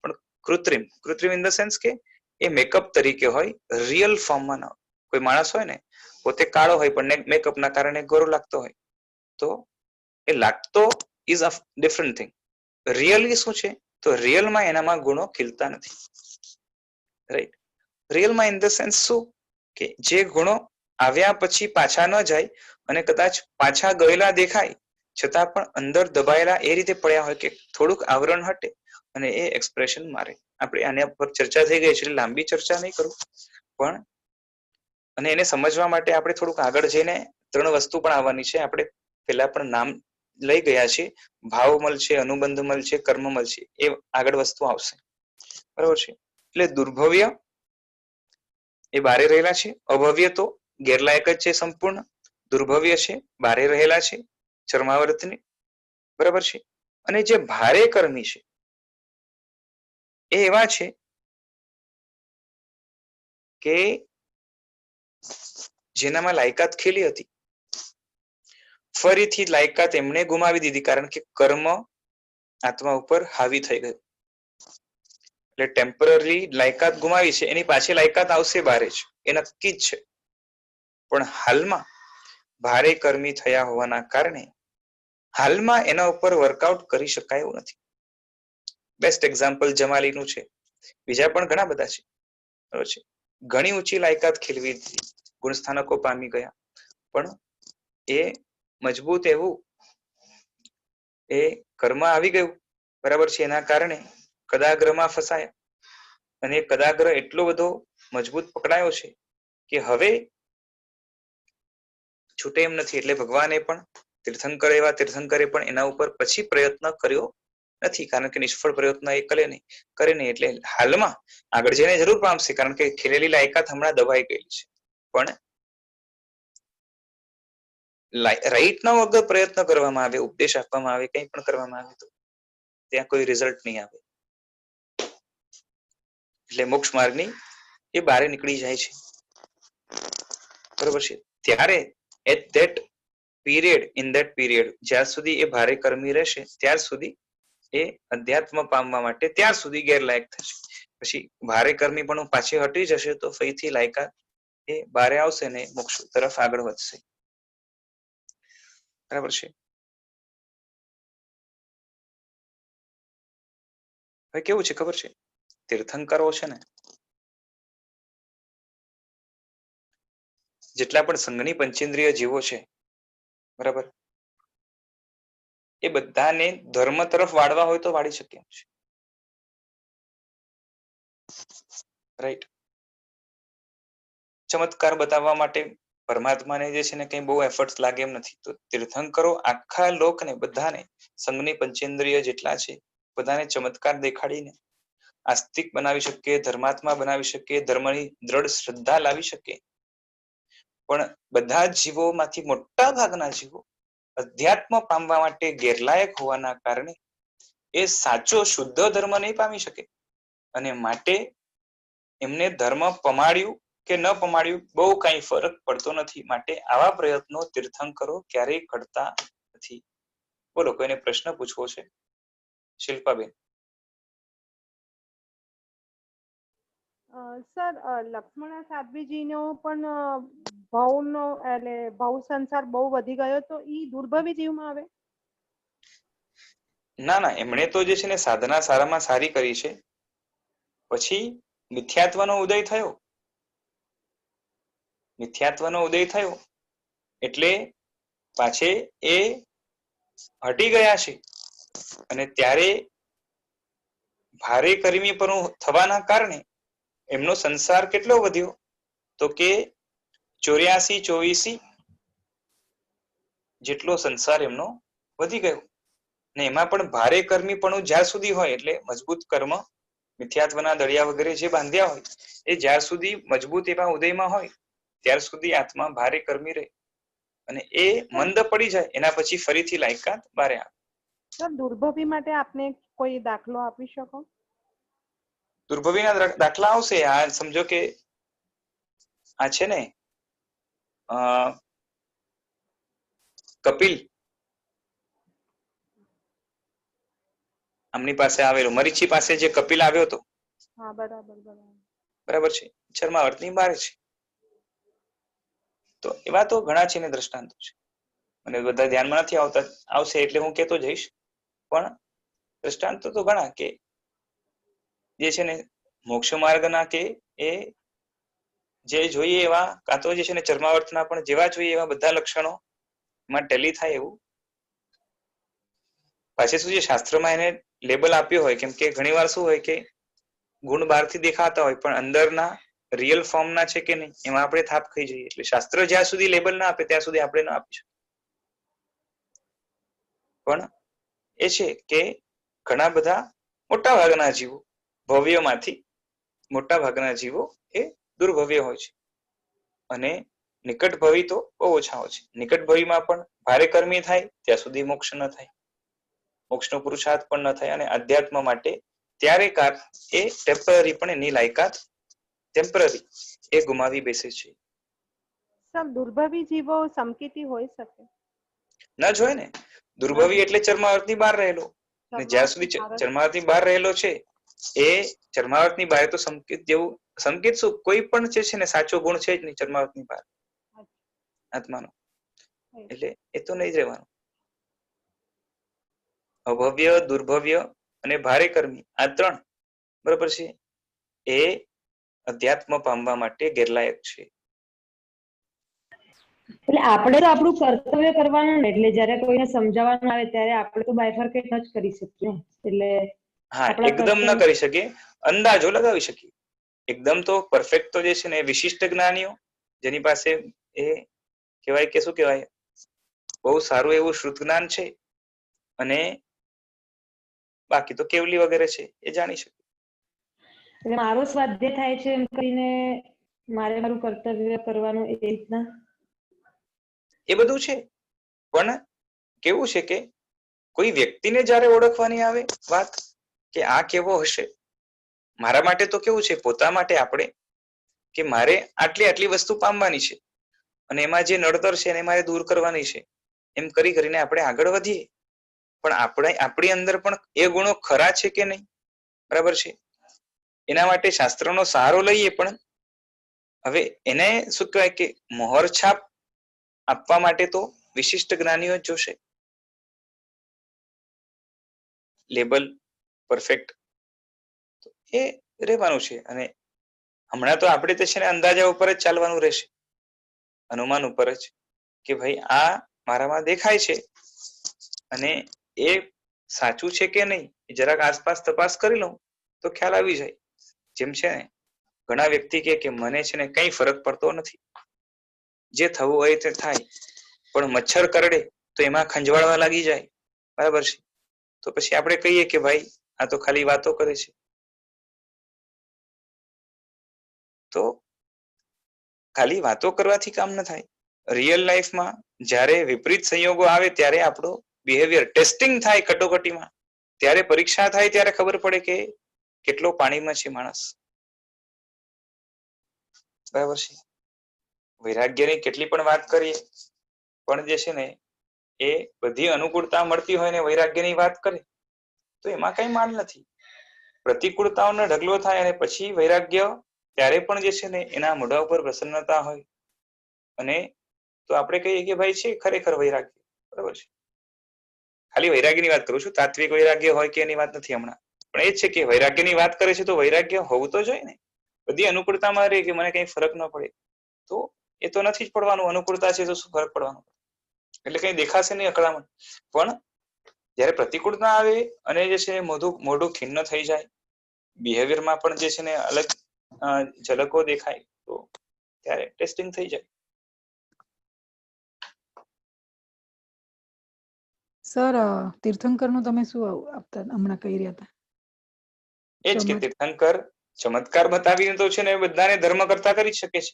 S1: પણ કૃત્રિમ ઇન ધ સેન્સ કે એ મેકઅપ તરીકે હોય, રિયલ ફોર્મમાં ના હોય. કોઈ માણસ હોય ને પોતે કાળો હોય પણ મેકઅપના કારણે ગોરો લાગતો હોય, તો એ લાગતો is a different thing. Really શું છે? તો રિયલમાં એનામાં ગુણો ખીલતા નથી. રાઈટ? રિયલમાં ઇન ધ સેન્સ શું કે જે ગુણો આવ્યા પછી પાછા ન જાય અને કદાચ પાછા ગયેલા દેખાય છતાં પણ અંદર દબાયેલા એ રીતે પડ્યા હોય કે થોડુંક આવરણ હટે અને એ એક્સપ્રેશન મારે. આપણે આના પર ચર્ચા થઈ ગઈ છે એટલે લાંબી ચર્ચા નહીં કરું, પણ અને એને સમજવા માટે આપણે થોડુંક આગળ જઈને 3 વસ્તુ પણ આવવાની છે. આપણે પેલા પણ નામ લઈ ગયા છે. ભાવમલ છે, અનુબંધમલ છે, કર્મમલ છે, એ આગળ વસ્તુ આવશે. બરોબર છે? એટલે દુર્ભવ્ય એ બારે રહેલા છે, અભવ્ય તો ગેરલાયક જ છે સંપૂર્ણ, દુર્ભવ્ય છે, બારે રહેલા છે ચર્માવર્તની, બરાબર છે? અને જે ભારે કર્મી છે એ એવા છે કે જેનામાં લાયકાત ખીલી હતી, ફરીથી લાયકાત એમણે ગુમાવી દીધી, કારણ કે કર્મ આત્મા ઉપર હાવી થઈ ગયું. એટલે ટેમ્પરરી લાયકાત ગુમાવી છે, એની પાછી લાયકાત આવશે બારે જ, એ નક્કી જ છે. પણ હાલમાં ભારે કર્મી થયા હોવાના કારણે હાલમાં એના ઉપર વર્કઆઉટ કરી શકાય એવું નથી. બેસ્ટ એક્ઝામ્પલ જમાલીનું છે, બીજા પણ ઘણા બધા છે. બરોબર છે? ઘણી ઊંચી લાયકાત ખીલવી હતી, ગુણસ્થાનકો પામી ગયા, પણ એ મજબૂત એવું એ કર્મ આવી ગયું, બરાબર છે? એના કારણે કદાગ્રમાં ફસાયા, અને કદાગ્ર એટલો બધો મજબૂત પકડાયો છે કે હવે છૂટે એમ નથી. એટલે ભગવાને પણ તીર્થંકરે પણ એના ઉપર પછી પ્રયત્ન કર્યો નથી, કારણ કે નિષ્ફળ પ્રયત્ન એ કરે નહીં. એટલે હાલમાં આગળ જઈને જરૂર પામશે, કારણ કે ખીલેલી લાયકાત હમણાં દબાઈ ગઈ છે. પણ રાઈટના વગર પ્રયત્ન કરવામાં આવે, ઉપદેશ આપવામાં આવે, કંઈ પણ કરવામાં આવે તો ત્યાં કોઈ રિઝલ્ટ નહીં આવે. એટલે મોક્ષ માર્ગની એ બારે નીકળી જાય છે, બરોબર છે? ત્યારે એટ ધેટ પીરિયડ જ્યાર સુધી એ ભારે કર્મી રહેશે ત્યાર સુધી એ અધ્યાત્મ પામવા માટે ત્યાર સુધી ગેરલાયક થશે. પછી ભારે કર્મી પણ પાછી હટી જશે તો ફરીથી લાયકાત એ બારે આવશે ને મોક્ષ તરફ આગળ વધશે. બરાબર છે? હવે કેવું છે ખબર છે? તીર્થંકરો છે ને, જેટલા પણ સંઘની પંચેન્દ્રિય જીવો છે, બરાબર, એ બધાને ધર્મ તરફ વાળવા હોય તો વાળી શકે છે. રાઈટ? ચમત્કાર બતાવવા માટે પરમાત્માને જે છે ને કઈ બહુ એફર્ટ્સ લાગે એમ નથી. તો તીર્થંકરો આખા લોકને બધાને, સંઘની પંચેન્દ્રિય જેટલા છે બધાને ચમત્કાર દેખાડીને આસ્તિક બનાવી શકે, ધર્માત્મા બનાવી શકે, ધર્મની દ્રઢ શ્રદ્ધા લાવી શકે. પણ બધા જ જીવોમાંથી મોટા ભાગના જીવો અધ્યાત્મ પામવા માટે ગેરલાયક હોવાના કારણે એ સાચો શુદ્ધ ધર્મ નહીં પામી શકે, અને માટે એમને ધર્મ પમાડ્યું કે ન પમાડ્યું બહુ કઈ ફરક પડતો નથી, માટે આવા પ્રયત્નો તીર્થંકરો ક્યારેય કરતા નથી. બોલો, કોઈને પ્રશ્ન પૂછવો છે? શિલ્પાબેન.
S5: સર, લક્ષ્મણ સાધ્વીજીનો પણ ભાવનો એટલે ભાવ સંસાર બહુ વધી ગયો તો ઈ દુર્ભવી જીવમાં આવે?
S1: ના ના, એમણે તો જે છે ને સાધના સારામાં સારી કરી છે, પછી મિથ્યાત્વનો ઉદય થયો. મિથ્યાત્વનો ઉદય થયો એટલે પાછે એ હટી ગયા છે, અને ત્યારે ભારે કર્મી પર થવાના કારણે એમનો સંસાર કેટલો વધ્યો તો કે 84-24 જેટલો સંસાર એમનો વધી ગયો. ને એમાં પણ ભારે કર્મી પણ જ્યાં સુધી હોય એટલે મજબૂત કર્મ, મિથ્યાત્વના દળિયા વગેરે જે બાંધ્યા હોય એ જ્યાં સુધી મજબૂત એવા ઉદયમાં હોય ત્યાર સુધી આત્મા ભારે કર્મી રહે, અને એ મંદ પડી જાય એના પછી ફરીથી લાયકાત બારે આવે.
S5: સર, દુર્ભવી માટે આપને કોઈ દાખલો આપી શકો?
S1: દુર્ભવીના દાખલા આવશે. આ સમજો કે આ છે ને કપિલ, આમની પાસે આવેલો, મરીચી પાસે જે કપિલ આવ્યો હતો,
S5: હા, બરાબર બરાબર.
S1: બરાબર છે, ચર્માવર્તની બહાર છે. તો એવા તો ઘણા છે ને દ્રષ્ટાંતો છે, મને બધા ધ્યાનમાં નથી આવતા, આવશે એટલે હું કેતો જઈશ. પણ દ્રષ્ટાંતો તો ઘણા કે જે છે ને મોક્ષ માર્ગના કે એ જે જોઈએ એવા, કાં તો જે છે ને ચર્માવર્તના પણ જેવા જોઈએ એવા બધા લક્ષણો માં ટેલી થાય એવું. પાછી શું છે, શાસ્ત્રમાં એને લેબલ આપ્યો હોય, કેમ કે ઘણી વાર શું હોય કે ગુણ બહારથી દેખાતા હોય પણ અંદરના રિયલ ફોર્મના છે કે નહીં એમાં આપણે થાપ ખાઈ જઈએ. એટલે શાસ્ત્ર જ્યાં સુધી લેબલ ના આપે ત્યાં સુધી આપણે ના આપી શકીએ. પણ એ છે કે ઘણા બધા મોટા ભાગના જીવો ભવ્યમાંથી મોટા ભાગના જીવો એ દુર્ભવ્ય હોય છે, અને નિકટ ભવી તો બહુ ઓછા હોય છે. નિકટ ભવીમાં પણ ભારે કર્મી થાય ત્યાં સુધી મોક્ષ ન થાય, મોક્ષનો પુરુષાર્થ પણ ન થાય, અને અધ્યાત્મ માટે ત્યારે એ ટેમ્પરરી પણ એની લાયકાત ટેમ્પરરી એ ગુમાવી બેસે છે.
S5: સર, દુર્ભવી જીવો સમકીતી હોઈ શકે?
S1: ન જ હોય ને. દુર્ભવી એટલે ચર્માવર્તની બહાર રહેલો, અને જ્યાં સુધી ચર્માવર્તની બહાર રહેલો છે એ ચર્માવર્તની બહાર તો સંકેત જેવું, સંકેત શું, કોઈ પણ જે છે ને સાચો ગુણ છે જ નહીં ચર્માવર્તની બહાર આત્માનો, એટલે એ તો નહીં જ રહેવાનું. અભવ્ય, દુર્ભવ્ય અને ભારે કર્મી, આ ત્રણ બરોબર છે, એ અધ્યાત્મ પામવા માટે ગેરલાયક છે.
S4: એટલે આપણે તો આપણું કર્તવ્ય કરવાનું ને, એટલે જયારે કોઈને સમજાવવાનું આવે ત્યારે આપણે તો બાયફર્કેટ ન જ કરી શકીએ. એટલે
S1: હા, એકદમ ન કરી શકીએ, અંદાજો લગાવી શકીએ. એકદમ તો પરફેક્ટ તો જે છે ને વિશિષ્ટ જ્ઞાનીઓ જેની પાસે એ કહેવાય કે શું કહેવાય, બહુ સારું એવું શ્રુત જ્ઞાન છે, અને બાકી તો કેવલી વગેરે છે એ જાણી શકે.
S4: એટલે મારો સ્વાધ્યાય થાય છે એમ કરીને મારે મારું કર્તવ્ય કરવાનું એ રીતના
S1: એ બધું છે, પણ કેવું છે કે કોઈ વ્યક્તિને જ્યારે ઓળખવાની આવે વાત કે આ કેવો હશે, મારા માટે તો કેવું છે, પોતા માટે આપણે કે મારે આટલી આટલી વસ્તુ પામવાની છે અને એમાં જે નડતર છે એને મારે દૂર કરવાની છે, એમ કરી કરીને આપણે આગળ વધીએ. પણ આપણી અંદર પણ એ ગુણો ખરા છે કે નહીં, બરાબર છે, એના માટે શાસ્ત્રનો સહારો લઈએ. પણ હવે એને શું કહેવાય કે મોહર છાપ આપવા માટે તો વિશિષ્ટ જ્ઞાનીઓ જ જોશે. લેબલ પરફેક્ટ એ રહેવાનું છે, અને હમણાં તો આપણે તો છે ને અંદાજા ઉપર જ ચાલવાનું રહેશે, અનુમાન ઉપર જ, કે ભાઈ આ મારામાં દેખાય છે અને એ સાચું છે કે નહીં એ જરાક આસપાસ તપાસ કરી લઉં તો ખ્યાલ આવી જાય. જેમ છે ને ઘણા વ્યક્તિ કે મને છે ને કઈ ફરક પડતો નથી, જે થવું હોય તે થાય, પણ મચ્છર કરડે તો એમાં ખંજવાળવા લાગી જાય, બરાબર છે, તો પછી આપણે કહીએ કે ભાઈ આ તો ખાલી વાતો કરે છે. તો ખાલી વાતો કરવાથી કામ ન થાય. રિયલ લાઈફમાં જ્યારે વિપરીત સંયોગો આવે ત્યારે આપણો બિહેવિયર ટેસ્ટિંગ થાય, કટોકટીમાં ત્યારે પરીક્ષા થાય ત્યારે ખબર પડે કે કેટલો પાણીમાં છે માણસ, બરાબર છે. વૈરાગ્યની કેટલી પણ વાત કરીએ પણ જે છે ને એ બધી અનુકૂળતા મળતી હોય ને વૈરાગ્યની વાત કરે તો એમાં કઈ માલ નથી. પ્રતિકૂળતાઓનો ઢગલો થાય અને પછી વૈરાગ્ય ત્યારે પણ જે છે ને એના મોઢા ઉપર પ્રસન્નતા હોય અને તો આપણે કહીએ કે ભાઈ છે ખરેખર વૈરાગ્ય. બરાબર છે. ખાલી વૈરાગ્યની વાત કરું છું, તાત્વિક વૈરાગ્ય હોય કે એની વાત નથી હમણાં, પણ એ જ છે કે વૈરાગ્યની વાત કરે છે તો વૈરાગ્ય હોવું તો જોઈએ ને. બધી અનુકૂળતામાં રહે કે મને કઈ ફરક ન પડે તો એ તો નથી જ પડવાનું. અનુકૂળતા છે તો શું ફરક પડવાનો, એટલે કઈ દેખાશે નહીં અકળામણ. પણ જયારે પ્રતિકૂળતા આવે અને જે છે મોઢું ખિન્ન થઈ જાય, બિહેવિયરમાં પણ જે છે ને અલગ ઝલકો દેખાય તો ત્યારે ટેસ્ટિંગ થઈ જાય.
S6: સર તીર્થંકરનું તમે શું આપતા હમણાં કહી રહ્યા હતા?
S1: એ જ કે તીર્થંકર ચમત્કાર બતાવીને તો છે ને બધાને ધર્મ કરતા કરી શકે છે.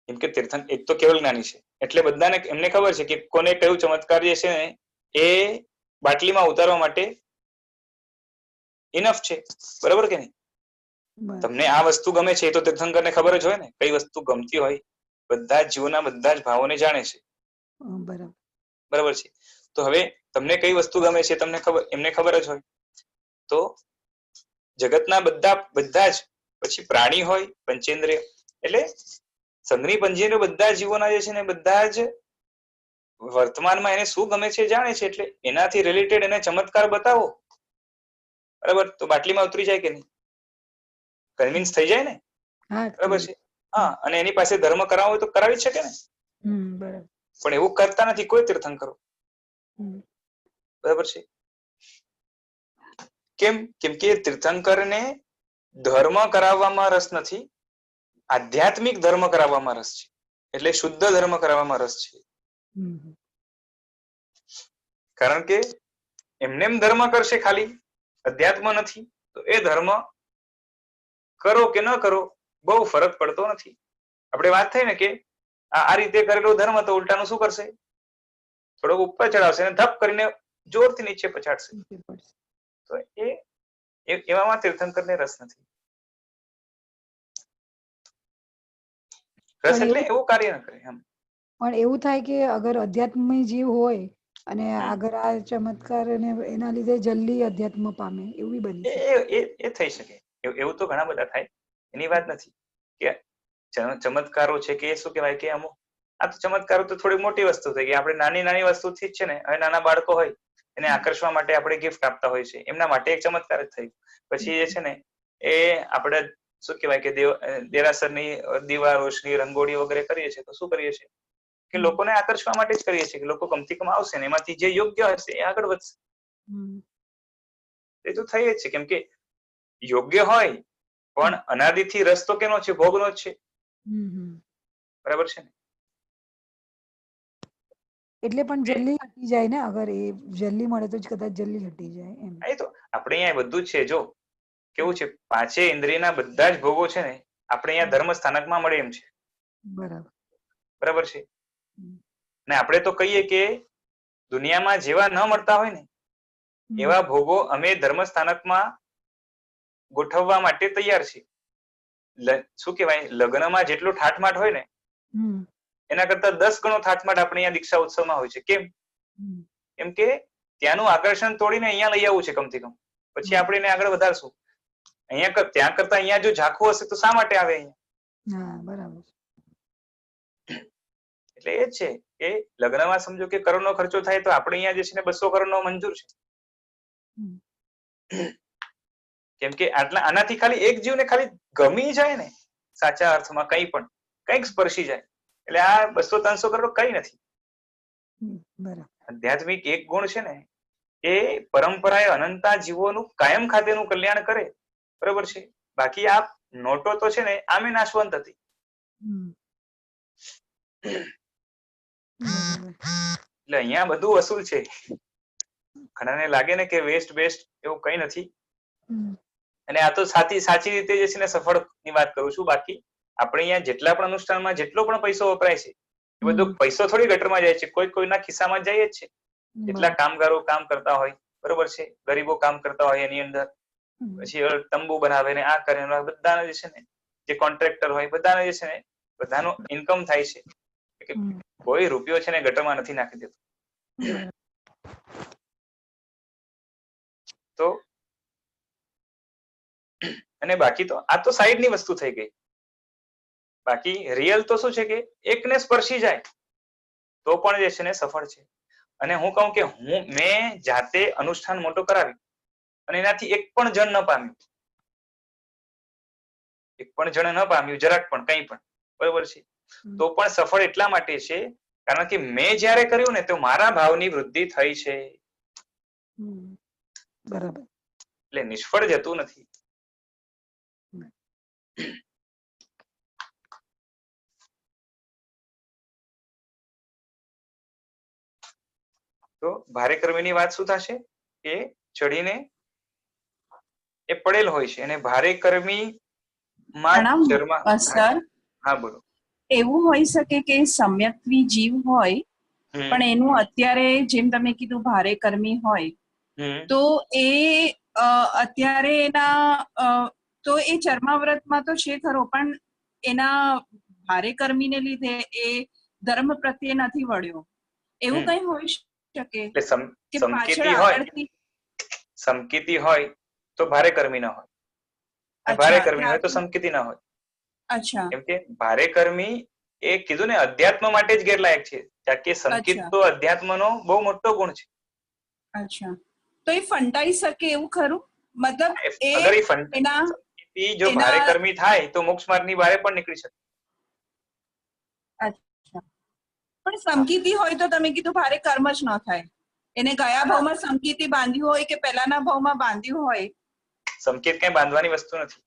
S1: કેમ કે તીર્થંકર એક તો કેવલ જ્ઞાની છે એટલે બધાને એમને ખબર છે કે કોને કયું ચમત્કાર જે છે ને એ બાટલીમાં ઉતારવા માટે ઇનફ છે. બરાબર કે નહીં? તમને આ વસ્તુ ગમે છે એ તો તીર્થંકરને ખબર જ હોય ને, કઈ વસ્તુ ગમતી હોય. બધા જ જીવોના બધા જ ભાવોને જાણે છે. બરાબર છે. તો હવે તમને કઈ વસ્તુ ગમે છે તમને ખબર, એમને ખબર જ હોય. તો જગતના બધા જ પછી પ્રાણી હોય પંચેન્દ્રિય એટલે સંઘની પંચેન્દ્રિય બધા જીવોના જે છે ને બધા જ વર્તમાનમાં એને શું ગમે છે જાણે છે. એટલે એનાથી રિલેટેડ એને ચમત્કાર બતાવો બરાબર તો બાટલીમાં ઉતરી જાય કે નહીં? કન્વિન્સ થઈ જાય ને. બરાબર છે. હા, અને એની પાસે ધર્મ કરાવવો હોય તો કરાવી શકે ને. પણ એવું કરતા નથી કોઈ તીર્થંકરો. બરાબર છે. કેમ? કેમ કે તીર્થંકરને ધર્મ કરાવવામાં રસ નથી, આધ્યાત્મિક ધર્મ કરાવવામાં રસ છે. એટલે શુદ્ધ ધર્મ કરાવવામાં રસ છે. કારણ કે એમને એમ ધર્મ કરશે ખાલી, અધ્યાત્મ નથી, તો એ ધર્મ કરો કે ન કરો બહુ ફરક પડતો નથી. આપણે વાત થઈ ને કે આ રીતે કરેલો ધર્મ તો ઉલટાનું શું કરશે? થોડોક ઉપર ચડાવશે અને ધપ કરીને જોરથી નીચે પછાડશે. તો એવામાં તીર્થંકરને રસ નથી. રસ એટલે એવું કાર્ય ન કરે એમ.
S6: પણ એવું થાય કે અગર અધ્યાત્મી જીવ હોય અને આગળ આ ચમત્કાર એના લીધે જલ્દી અધ્યાત્મ પામે, એવું બની શકે.
S1: એ થઈ શકે. એવું તો ઘણા બધા થાય, એની વાત નથી કે ચમત્કારો છે કે શું કહેવાય કે અમુક આ તો ચમત્કારો તો થોડી મોટી વસ્તુ થઈ ગઈ. આપણે નાની નાની વસ્તુથી જ છે ને, હવે નાના બાળકો હોય એને આકર્ષવા માટે આપણે ગિફ્ટ આપતા હોય છે, એમના માટે એક ચમત્કાર જ થઈ. પછી એ છે ને એ આપણે શું કહેવાય કે દેરાસરની દીવા રોશની રંગોળી વગેરે કરીએ છીએ તો શું કરીએ છીએ કે લોકોને આકર્ષવા માટે જ કરીએ છીએ કે લોકો કમથી કમ આવશે ને એમાંથી જે યોગ્ય હશે એ આગળ વધશે. એ તો થઈ જ છે. કેમ કે યોગ્ય હોય પણ અનાદિથી રસ તો કેનો છે? ભોગનો જ છે. બરાબર છે ને?
S6: એટલે પણ જલ્દી હટી જાય ને, અગર એ જલ્દી મળે તો જ કદાચ જલ્દી હટી જાય એમ.
S1: એ તો આપણે અહીંયા બધું જ છે. જો કેવું છે, પાંચે ઇન્દ્રિયના બધા જ ભોગો છે ને આપણે અહીંયા ધર્મ સ્થાનકમાં મળે એમ છે. બરાબર છે. ને આપણે તો કહીએ કે દુનિયામાં જેવા ન મળતા હોય ને એવા ભોગો અમે ધર્મ સ્થાનકમાં ગોઠવવા માટે તૈયાર છીએ. શું કહેવાય, લગ્નમાં જેટલું ઠાઠમાટ હોય ને એના કરતા 10 ગણો ઠાઠમાટ આપણે અહીંયા દીક્ષા ઉત્સવમાં હોય છે. કેમ? કેમ કે ત્યાંનું આકર્ષણ તોડીને અહીંયા લઈ આવવું છે કમથી કમ, પછી આપણે એને આગળ વધારશું. અહીંયા ત્યાં કરતા અહીંયા જો ઝાંખું હશે તો શા માટે આવે અહીંયા? એટલે એ જ છે કે લગ્નમાં સમજો કે કરોડનો ખર્ચો થાય તો આપણે અહીંયા જે છે ને 200 કરોડનો મંજૂર છે. કેમ કે આનાથી ખાલી એક જીવને ખાલી ગમી જાય ને, સાચા અર્થમાં કંઈ પણ કંઈક સ્પર્શી જાય એટલે આ 200-300 કરોડ કઈ નથી. આધ્યાત્મિક એક ગુણ છે ને એ પરંપરાએ અનંતા જીવોનું કાયમ ખાતેનું કલ્યાણ કરે. બરોબર છે. બાકી આ નોટો તો છે ને આમે નાશવંત હતી. એટલે અહીંયા બધું વસૂલ છે. ઘણાને લાગે ને કે વેસ્ટ એવું કઈ નથી. અને આ તો સાચી રીતે જે છે ને સફળ ની વાત કરું છું. બાકી આપણે અહીંયા જેટલા પણ અનુષ્ઠાનમાં જેટલો પણ પૈસો વપરાય છે એ બધો પૈસો થોડી ગટરમાં જાય છે, કોઈના ખિસ્સામાં જાય જ છે. જેટલા કામગારો કામ કરતા હોય, બરોબર છે, ગરીબો કામ કરતા હોય એની અંદર, પછી તંબુ બનાવે ને આ કરે, બધાને જે છે ને જે કોન્ટ્રાક્ટર હોય બધાને જે છે ને બધાનો ઇન્કમ થાય છે કે કોઈ રૂપિયો છે ને ગટરમાં નથી નાખી દેતો. તો અને બાકી તો આ તો સાઈડ ની વસ્તુ થઈ ગઈ. બાકી રિયલ તો શું છે કે એકને સ્પર્શી જાય તો પણ જે છે ને સફળ છે. અને હું કહું કે મેં જાતે અનુષ્ઠાન મોટું કરાવ્યું અને એનાથી એક પણ જણ ન પામ્યું, એક પણ જણ ન પામ્યું જરાક પણ કંઈ પણ, બરોબર છે, તો પણ સફળ એટલા માટે છે કારણ કે મેં જયારે કર્યું ને તો મારા ભાવની વૃદ્ધિ થઈ છે.
S6: બરાબર.
S1: એટલે નિષ્ફળ જતું નથી. તો ભારે કર્મીની વાત શું થશે કે ચડીને એ પડેલ હોય છે અને ભારે કર્મી માં
S7: સર
S1: હા બોલો.
S7: એવું હોઈ શકે કે સમ્યક્વી જીવ હોય પણ એનું અત્યારે જેમ તમે કીધું ભારે કર્મી હોય તો એ અત્યારે એના તો એ ચર્માવ્રતમાં તો છે ખરો પણ એના ભારે કર્મીને લીધે એ ધર્મ પ્રત્યે નથી વળ્યો, એવું કઈ હોઈ શકે કે પાછળ આગળથી
S1: સમકીતી હોય તો ભારે કર્મી ના હોય, ભારે કર્મી હોય તો સમકીતી ના હોય.
S7: અચ્છા.
S1: કેમ કે ભારે કર્મી એ કીધું ને અધ્યાત્મ માટે જ ગેરલાયક છે, કારણ કે સંકિત તો અધ્યાત્મનો બહુ મોટો ગુણ છે.
S7: અચ્છા, તો એ ફંટાઈ શકે એવું ખરું? મતલબ
S1: અગર એ સંકિતી જો ભારે કર્મી થાય તો મોક્ષ માર્ગની બહાર પણ નીકળી શકે.
S7: અચ્છા, પણ સંકિતી હોય તો તમે કીધું ભારે કર્મ જ ન થાય, એને ગયા ભાવમાં સંકિતી બાંધ્યું હોય કે પહેલાના ભાવમાં બાંધ્યું હોય.
S1: સંકેત કઈ બાંધવાની વસ્તુ નથી.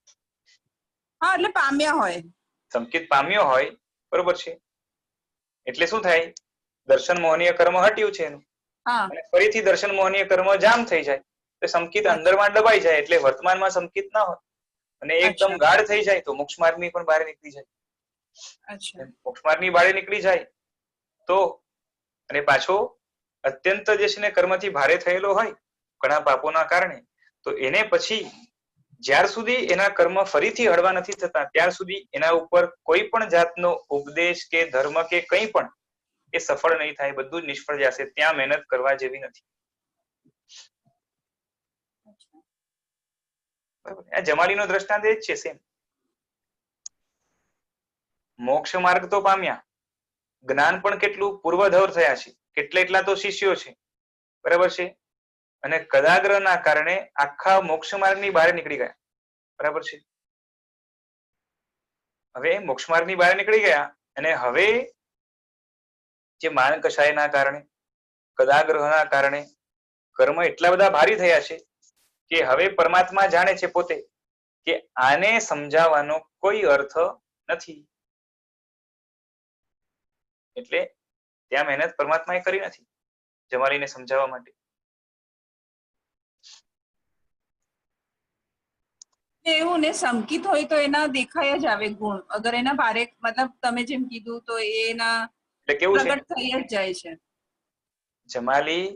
S7: હા, એટલે પામ્યા હોય,
S1: સંકેત પામ્યો હોય, બરોબર છે, એટલે શું થાય, દર્શન મોહનીય કર્મ હટ્યું છે એનું, અને ફરીથી દર્શન મોહનીય કર્મ જામ થઈ જાય તો સંકિત અંદરમાં દબાઈ જાય, એટલે વર્તમાનમાં સંકિત ના હોય અને એકદમ ગાઢ થઈ જાય તો મોક્ષ માર્ગની પણ બહાર નીકળી જાય. મોક્ષ માર્ગની બહાર નીકળી જાય તો અને પાછો અત્યંત જે છે ને કર્મથી ભારે થયેલો હોય ઘણા પાપોના કારણે, તો એને પછી જ્યાર સુધી એના કર્મ ફરીથી હળવા નથી થતા ત્યાર સુધી એના ઉપર કોઈ પણ જાતનો ઉપદેશ કે ધર્મ કે કંઈ પણ એ સફળ નહીં થાય, બધું જ નિષ્ફળ જશે. ત્યાં મહેનત કરવા જેવી નથી. આ જમાલીનો દ્રષ્ટાંત એ જ છે સેમ. મોક્ષ માર્ગ તો પામ્યા, જ્ઞાન પણ કેટલું પૂર્વધર થયા છે, કેટલા તો શિષ્યો છે, બરાબર છે, અને કદાગ્રહના કારણે આખા મોક્ષ માર્ગની બહાર નીકળી ગયા, બરાબર છે. હવે મોક્ષ માર્ગની બહાર નીકળી ગયા અને હવે જે માન કષાયના કારણે, કદાગ્રહના કારણે કર્મ એટલા બધા ભારી થયા છે કે હવે પરમાત્મા જાણે છે પોતે કે આને સમજાવવાનો કોઈ અર્થ નથી, એટલે ત્યાં મહેનત પરમાત્માએ કરી નથી જમાલીને સમજાવવા માટે.
S7: એવું ને સંકિત હોય તો એના દેખાય જ આવે ગુણ, અગર એના ભારે મતલબ તમે જેમ કીધું તો એના પ્રગટ થઈ જ જાય છે.
S1: જમાલી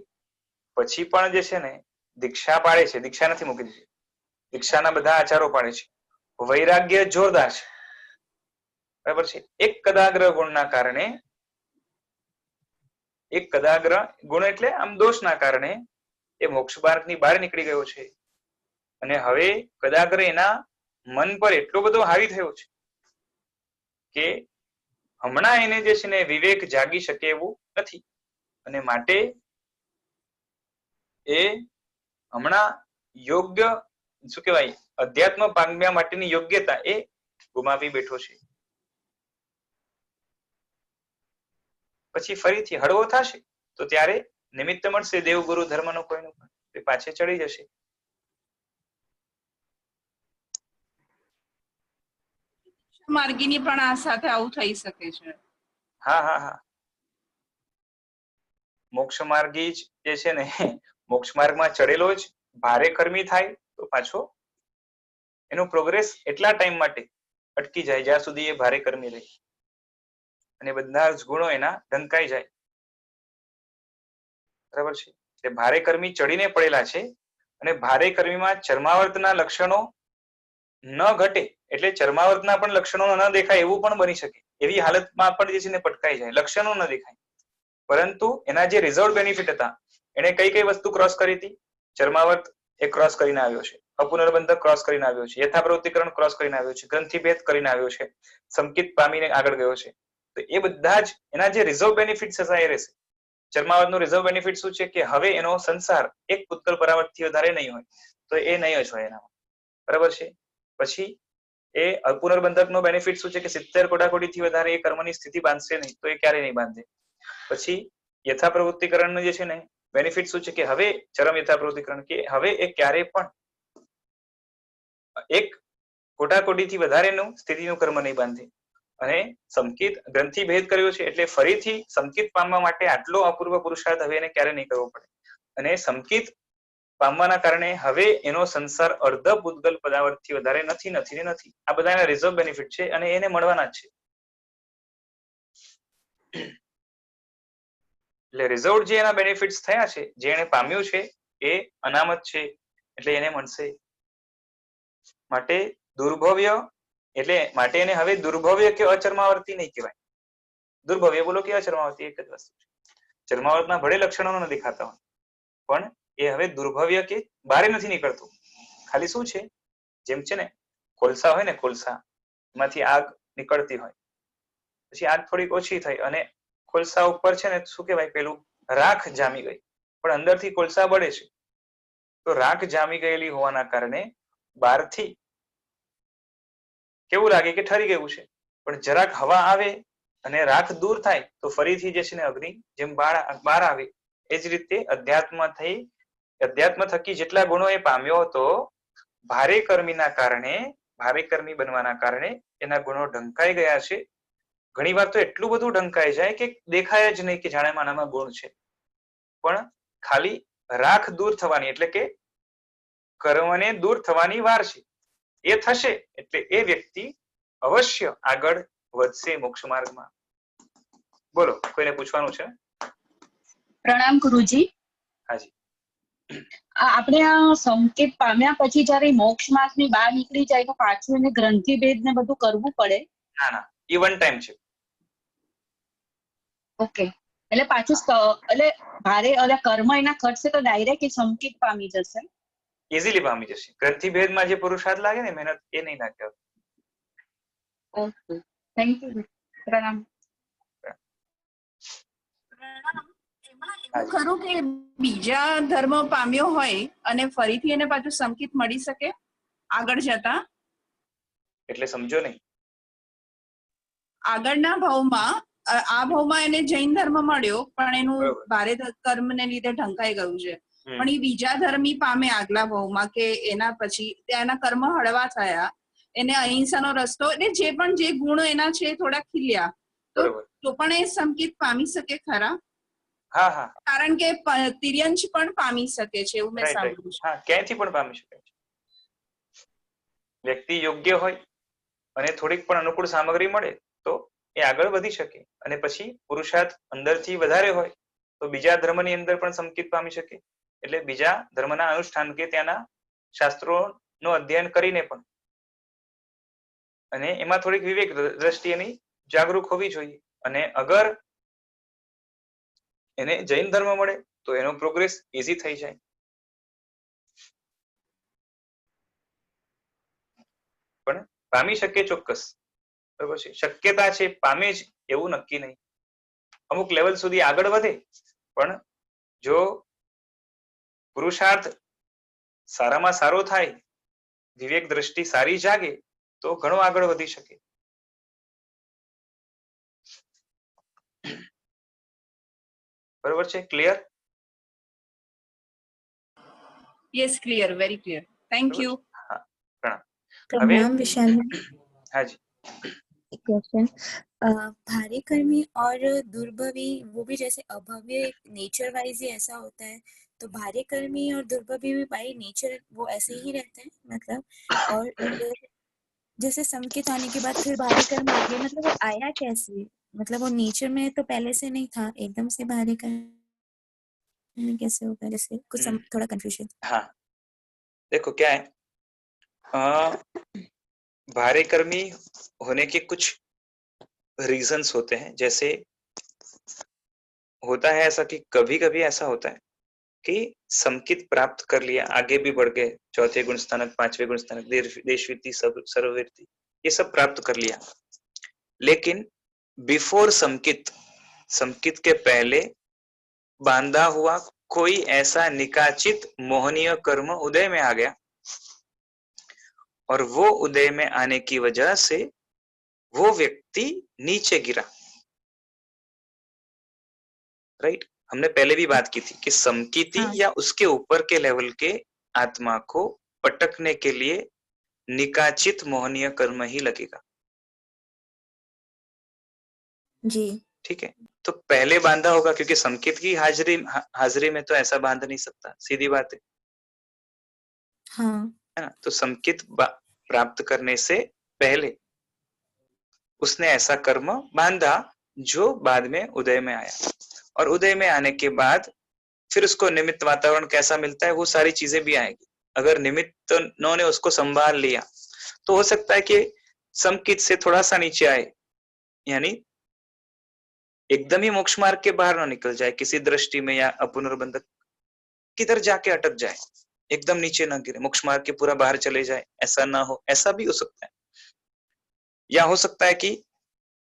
S1: પછી પણ જે છે ને દીક્ષા પાડે છે, દીક્ષા નથી મૂકી દીધી, દીક્ષાના બધા આચારો પાડે છે, વૈરાગ્ય જોરદાર છે, બરાબર છે. એક કદાગ્રહ ગુણના કારણે, એક કદાગ્રહ ગુણ એટલે આમ દોષના કારણે એ મોક્ષ માર્ગની બહાર નીકળી ગયો છે અને હવે કદાગ્રહ એના મન પર એટલો બધો હાવી થયો છે કે હમણાં એને જે છે ને વિવેક જાગી શકે એવું નથી, અને માટે એ હમણાં યોગ્ય શું કહેવાય અધ્યાત્મ પામ્યા માટેની યોગ્યતા એ ગુમાવી બેઠો છે. પછી ફરીથી હળવો થશે તો ત્યારે નિમિત્ત મળશે દેવગુરુ ધર્મનો કોઈનું પણ, તે પાછે ચડી જશે.
S7: માર્ગીની પણ આ સાથે આવું થઈ શકે છે.
S1: હા હા હા, મોક્ષ માર્ગી જે છે ને મોક્ષ માર્ગમાં ચડેલો જ ભારે કર્મી થાય તો પાછો એનો પ્રોગ્રેસ એટલા ટાઈમ માટે અટકી જાય જ્યાં સુધી એ ભારે કર્મી રહે અને બધા જ ગુણો એના ઢંકાઈ જાય, બરાબર છે. તે ભારે કર્મી ચડીને પડેલા છે અને ભારે કર્મીમાં ચર્માવર્તના લક્ષણો ન ઘટે એટલે ચર્માવર્તના પણ લક્ષણો ન દેખાય એવું પણ બની શકે. એવી હાલતમાં પણ જે છે ને પટકાઈ જાય, લક્ષણો ન દેખાય, પરંતુ એના જે રિઝર્વ બેનિફિટ હતા એને કઈ કઈ વસ્તુ ક્રોસ કરી હતી? ચર્માવર્ત એ ક્રોસ કરીને આવ્યો છે, અપુનર્બંધક ક્રોસ કરીને આવ્યો છે, યથાપ્રવૃત્તિકરણ ક્રોસ કરીને આવ્યો છે, ગ્રંથિભેદ કરીને આવ્યો છે, સંકિત પામીને આગળ ગયો છે. તો એ બધા જ એના જે રિઝર્વ બેનિફિટ્સ હતા એ રહેશે. ચર્માવર્તનું રિઝર્વ બેનિફિટ શું છે કે હવે એનો સંસાર એક પૂતગલ પરાવર્તથી વધારે નહીં હોય, તો એ નહીં જ હોય એનામાં, બરાબર છે. પછી એ અપુનર્બંધક નો બેનિફિટ શું છે કે 70 કોટાકોટીથી વધારે એ કર્મની સ્થિતિ બાંધશે નહીં, તો એ ક્યારેય નહીં બાંધે. પછી યથાપ્રવૃત્તિકરણ જે છે ને બેનિફિટ શું છે કે હવે ચરમ યથાપ્રવૃત્તિકરણ કે હવે એ ક્યારેય પણ એક કોટાકોટીથી વધારેનું સ્થિતિનું કર્મ નહીં બાંધે. અને સંકિત ગ્રંથિ ભેદ કર્યો છે એટલે ફરીથી સંકિત પામવા માટે આટલો અપૂર્વ પુરુષાર્થ હવે એને ક્યારે નહીં કરવો પડે. અને સંકિત પામવાના કારણે હવે એનો સંસાર અર્ધ પૂતગલ પદાવર્તથી વધારે નથી નથી ને નથી. આ બધા એના રિઝર્વ બેનિફિટ છે અને એને મળવાના જ છે. એટલે રિઝર્વ જે એના બેનિફિટ્સ થયા છે, જે એને પામ્યું છે એ અનામત છે એટલે એને મળશે. માટે દુર્ભવ્ય એટલે માટે એને હવે દુર્ભવ્ય કે અચર્માવર્તી નહીં કહેવાય. દુર્ભવ્ય બોલો કે અચર્માવર્તી એક જ વસ્તુ છે. ચર્માવર્તના ભલે લક્ષણો ન દેખાતા હોય પણ એ હવે દુર્ભવ્ય કે બારે નથી નીકળતું. ખાલી શું છે, જેમ છે ને કોલસા હોય ને, કોલસા એમાંથી આગ નીકળતી હોય, પછી આગ થોડીક ઓછી થઈ અને કોલસા ઉપર છે ને શું કહેવાય પેલું રાખ જામી ગઈ, પણ અંદરથી કોલસા બળે છે. તો રાખ જામી ગયેલી હોવાના કારણે બહારથી કેવું લાગે કે ઠરી ગયું છે, પણ જરાક હવા આવે અને રાખ દૂર થાય તો ફરીથી જે છે ને અગ્નિ જેમ બહાર આવે. એ જ રીતે અધ્યાત્મ થકી જેટલા ગુણો એ પામ્યો હતો, ભારે કર્મીના કારણે, ભારે કર્મી બનવાના કારણે એના ગુણો ઢંકાઈ ગયા છે. ઘણી વાર તો એટલું બધું ઢંકાઈ જાય કે દેખાય જ નહીં કે જાણે આનામાં ગુણ છે. પણ ખાલી રાખ દૂર થવાની એટલે કે કર્મને દૂર થવાની વાર છે. એ થશે એટલે એ વ્યક્તિ અવશ્ય આગળ વધશે મોક્ષ માર્ગમાં. બોલો, કોઈને પૂછવાનું છે?
S8: પ્રણામ ગુરુજી.
S1: હાજી.
S8: આપણે આ સંકેત પામ્યા પછી જયારે મોક્ષ માર્ગની બહાર નીકળી જાય તો પાછું એને ગ્રંથિ ભેદ ને બધું કરવું પડે?
S1: ના ના, એ વન ટાઈમ છે.
S8: ઓકે, એટલે પાછું એટલે ભારે કર્મ એના ઘટશે તો ડાયરેક્ટ એ સંકેત પામી જશે?
S1: ઇઝીલી પામી જશે. ગ્રંથિ ભેદમાં જે પુરુષાર્થ લાગે ને, મહેનત, એ નહીં નાખે.
S8: Okay, thank you. પ્રણામ.
S7: એવું ખરું કે બીજા ધર્મ પામ્યો હોય અને ફરીથી એને પાછું સંકેત મળી શકે આગળ જતા?
S1: એટલે સમજો નહીં.
S7: આગળના ભાવમાં, આ ભાવમાં એને જૈન ધર્મ મળ્યો પણ એનું ભારે કર્મને લીધે ઢંકાઈ ગયું છે, પણ એ બીજા ધર્મી પામે આગલા ભાવમાં કે એના પછી ત્યાંના કર્મ હળવા થયા, એને અહિંસાનો રસ્તો, એટલે જે પણ જે ગુણ એના છે થોડા ખીલ્યા, તો પણ એ સંકેત પામી શકે ખરા?
S1: હા હા,
S7: કારણ કે તિર્યંશ પણ પામી શકે છે એવું મેં સાંભળ્યું છે.
S1: હા, ક્યાંયથી પણ પામી શકે છે. વ્યક્તિ યોગ્ય હોય અને થોડીક પણ અનુકૂળ સામગ્રી મળે તો એ આગળ વધી શકે. અને પછી પુરુષાર્થ અંદરથી વધારે હોય તો બીજા ધર્મની અંદર પણ સંકેત પામી શકે. એટલે બીજા ધર્મના અનુષ્ઠાન કે ત્યાંના શાસ્ત્રોનું અધ્યયન કરીને પણ, અને એમાં થોડીક વિવેક દ્રષ્ટિ એની જાગૃત હોવી જોઈએ. અને અગર એને જૈન ધર્મ મળે તો એનો પ્રોગ્રેસ ઈઝી થઈ જાય. પણ પામી શકે ચોક્કસ, બરોબર છે. શક્યતા છે, પામે જ એવું નક્કી નહીં. અમુક લેવલ સુધી આગળ વધે, પણ જો પુરુષાર્થ સારામાં સારો થાય, વિવેક દ્રષ્ટિ સારી જાગે તો ઘણો આગળ વધી શકે. બરોબર છે? Clear?
S7: Yes, clear, very clear. Thank you.
S1: હા, પ્રણામ.
S9: प्रणाम विशाल मैम।
S1: हाजी,
S9: एक क्वेश्चन, भारी कर्मी और दुर्भवी वो भी जैसे अभव्य नेचर वाइज ही ऐसा होता है, तो भारी कर्मी और दुर्भवी भी बाई नेचर वो ऐसे ही रहते हैं मतलब? और जैसे संकेत आने के बाद फिर भारी कर्म आ गए, मतलब वो आया कैसे? मतलब वो नेचर में तो पहले से नहीं था, एकदम से भारी कर्म कैसे होगा? जैसे कुछ थोड़ा कंफ्यूजन।
S1: हाँ, देखो क्या है, भारे कर्मी होने के कुछ रीजंस होते हैं। जैसे होता है ऐसा कि कभी कभी ऐसा होता है कि समकित प्राप्त कर लिया, आगे भी बढ़ गए, चौथे गुण स्थानक, पांचवें गुण स्थानक, देशवृत्ति, सर्ववृत्ति, ये सब प्राप्त कर लिया, लेकिन बिफोर समकित, समकित के पहले बांधा हुआ कोई ऐसा निकाचित मोहनीय कर्म उदय में आ गया, और वो उदय में आने की वजह से वो व्यक्ति नीचे गिरा। राइट, हमने पहले भी बात की थी कि समकिति
S9: हाँ।
S1: या उसके ऊपर के लेवल के आत्मा को पटकने के लिए निकाचित मोहनीय कर्म ही लगेगा।
S9: जी।
S1: ठीक है, तो पहले बांधा होगा, क्योंकि समकित की हाजिरी में तो ऐसा बांध नहीं सकता, सीधी बात है
S9: हाँ।
S1: है ना। तो समकित प्राप्त करने से पहले उसने ऐसा कर्म बांधा जो बाद में उदय में आया, और उदय में आने के बाद फिर उसको निमित्त वातावरण कैसा मिलता है, वो सारी चीजें भी आएगी। अगर निमित्तों ने उसको संभाल लिया तो हो सकता है कि समकित से थोड़ा सा नीचे आए, यानी एकदम ही मोक्ष मार्ग के बाहर ना निकल जाए, किसी दृष्टि में या अपुनर्बंधक किधर जाके अटक जाए, एकदम नीचे ना गिरे, मोक्ष मार्ग के पूरा बाहर चले जाए, ऐसा ना हो, ऐसा भी हो सकता है। या हो सकता है कि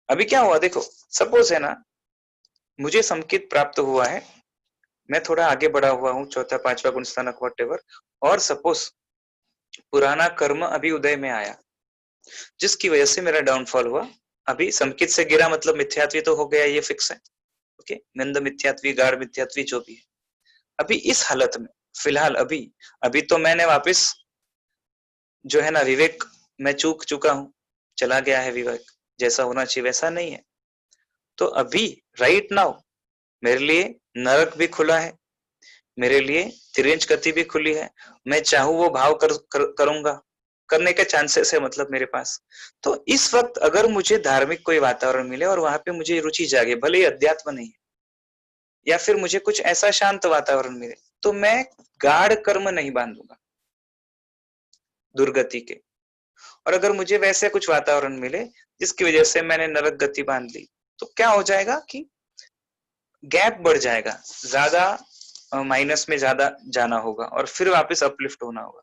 S1: अभी क्या हुआ, देखो सपोज है ना, मुझे समकित प्राप्त हुआ है, मैं थोड़ा आगे बढ़ा हुआ हूँ, चौथा पांचवा गुण स्थानक व्हाटएवर, और सपोज पुराना कर्म अभी उदय में आया जिसकी वजह से मेरा डाउनफॉल हुआ। अभी समकित से गिरा मतलब मिथ्यात्वी तो हो गया, ये फिक्स है। ओके, मंद मिथ्यात्वी, गाढ़ मिथ्यात्वी, जो भी है। अभी इस हालत में फिलहाल अभी तो मैंने वापस जो है ना विवेक मैं चूक चुका हूं, चला गया है विवेक, जैसा होना चाहिए वैसा नहीं है। तो अभी राइट नाउ मेरे लिए नरक भी खुला है, मेरे लिए तिरंज गति भी खुली है, मैं चाहूं वो भाव करूंगा, करने के चांसेस है मतलब मेरे पास। तो इस वक्त अगर मुझे धार्मिक कोई वातावरण मिले और वहां पे मुझे रुचि जागे, भले ही अध्यात्म नहीं है, या फिर मुझे कुछ ऐसा शांत वातावरण मिले, तो मैं गाढ़ कर्म नहीं बांधूंगा दुर्गति के। और अगर मुझे वैसे कुछ वातावरण मिले जिसकी वजह से मैंने नरक गति बांध ली, तो क्या हो जाएगा कि गैप बढ़ जाएगा, ज्यादा माइनस में ज्यादा जाना होगा और फिर वापस अपलिफ्ट होना होगा।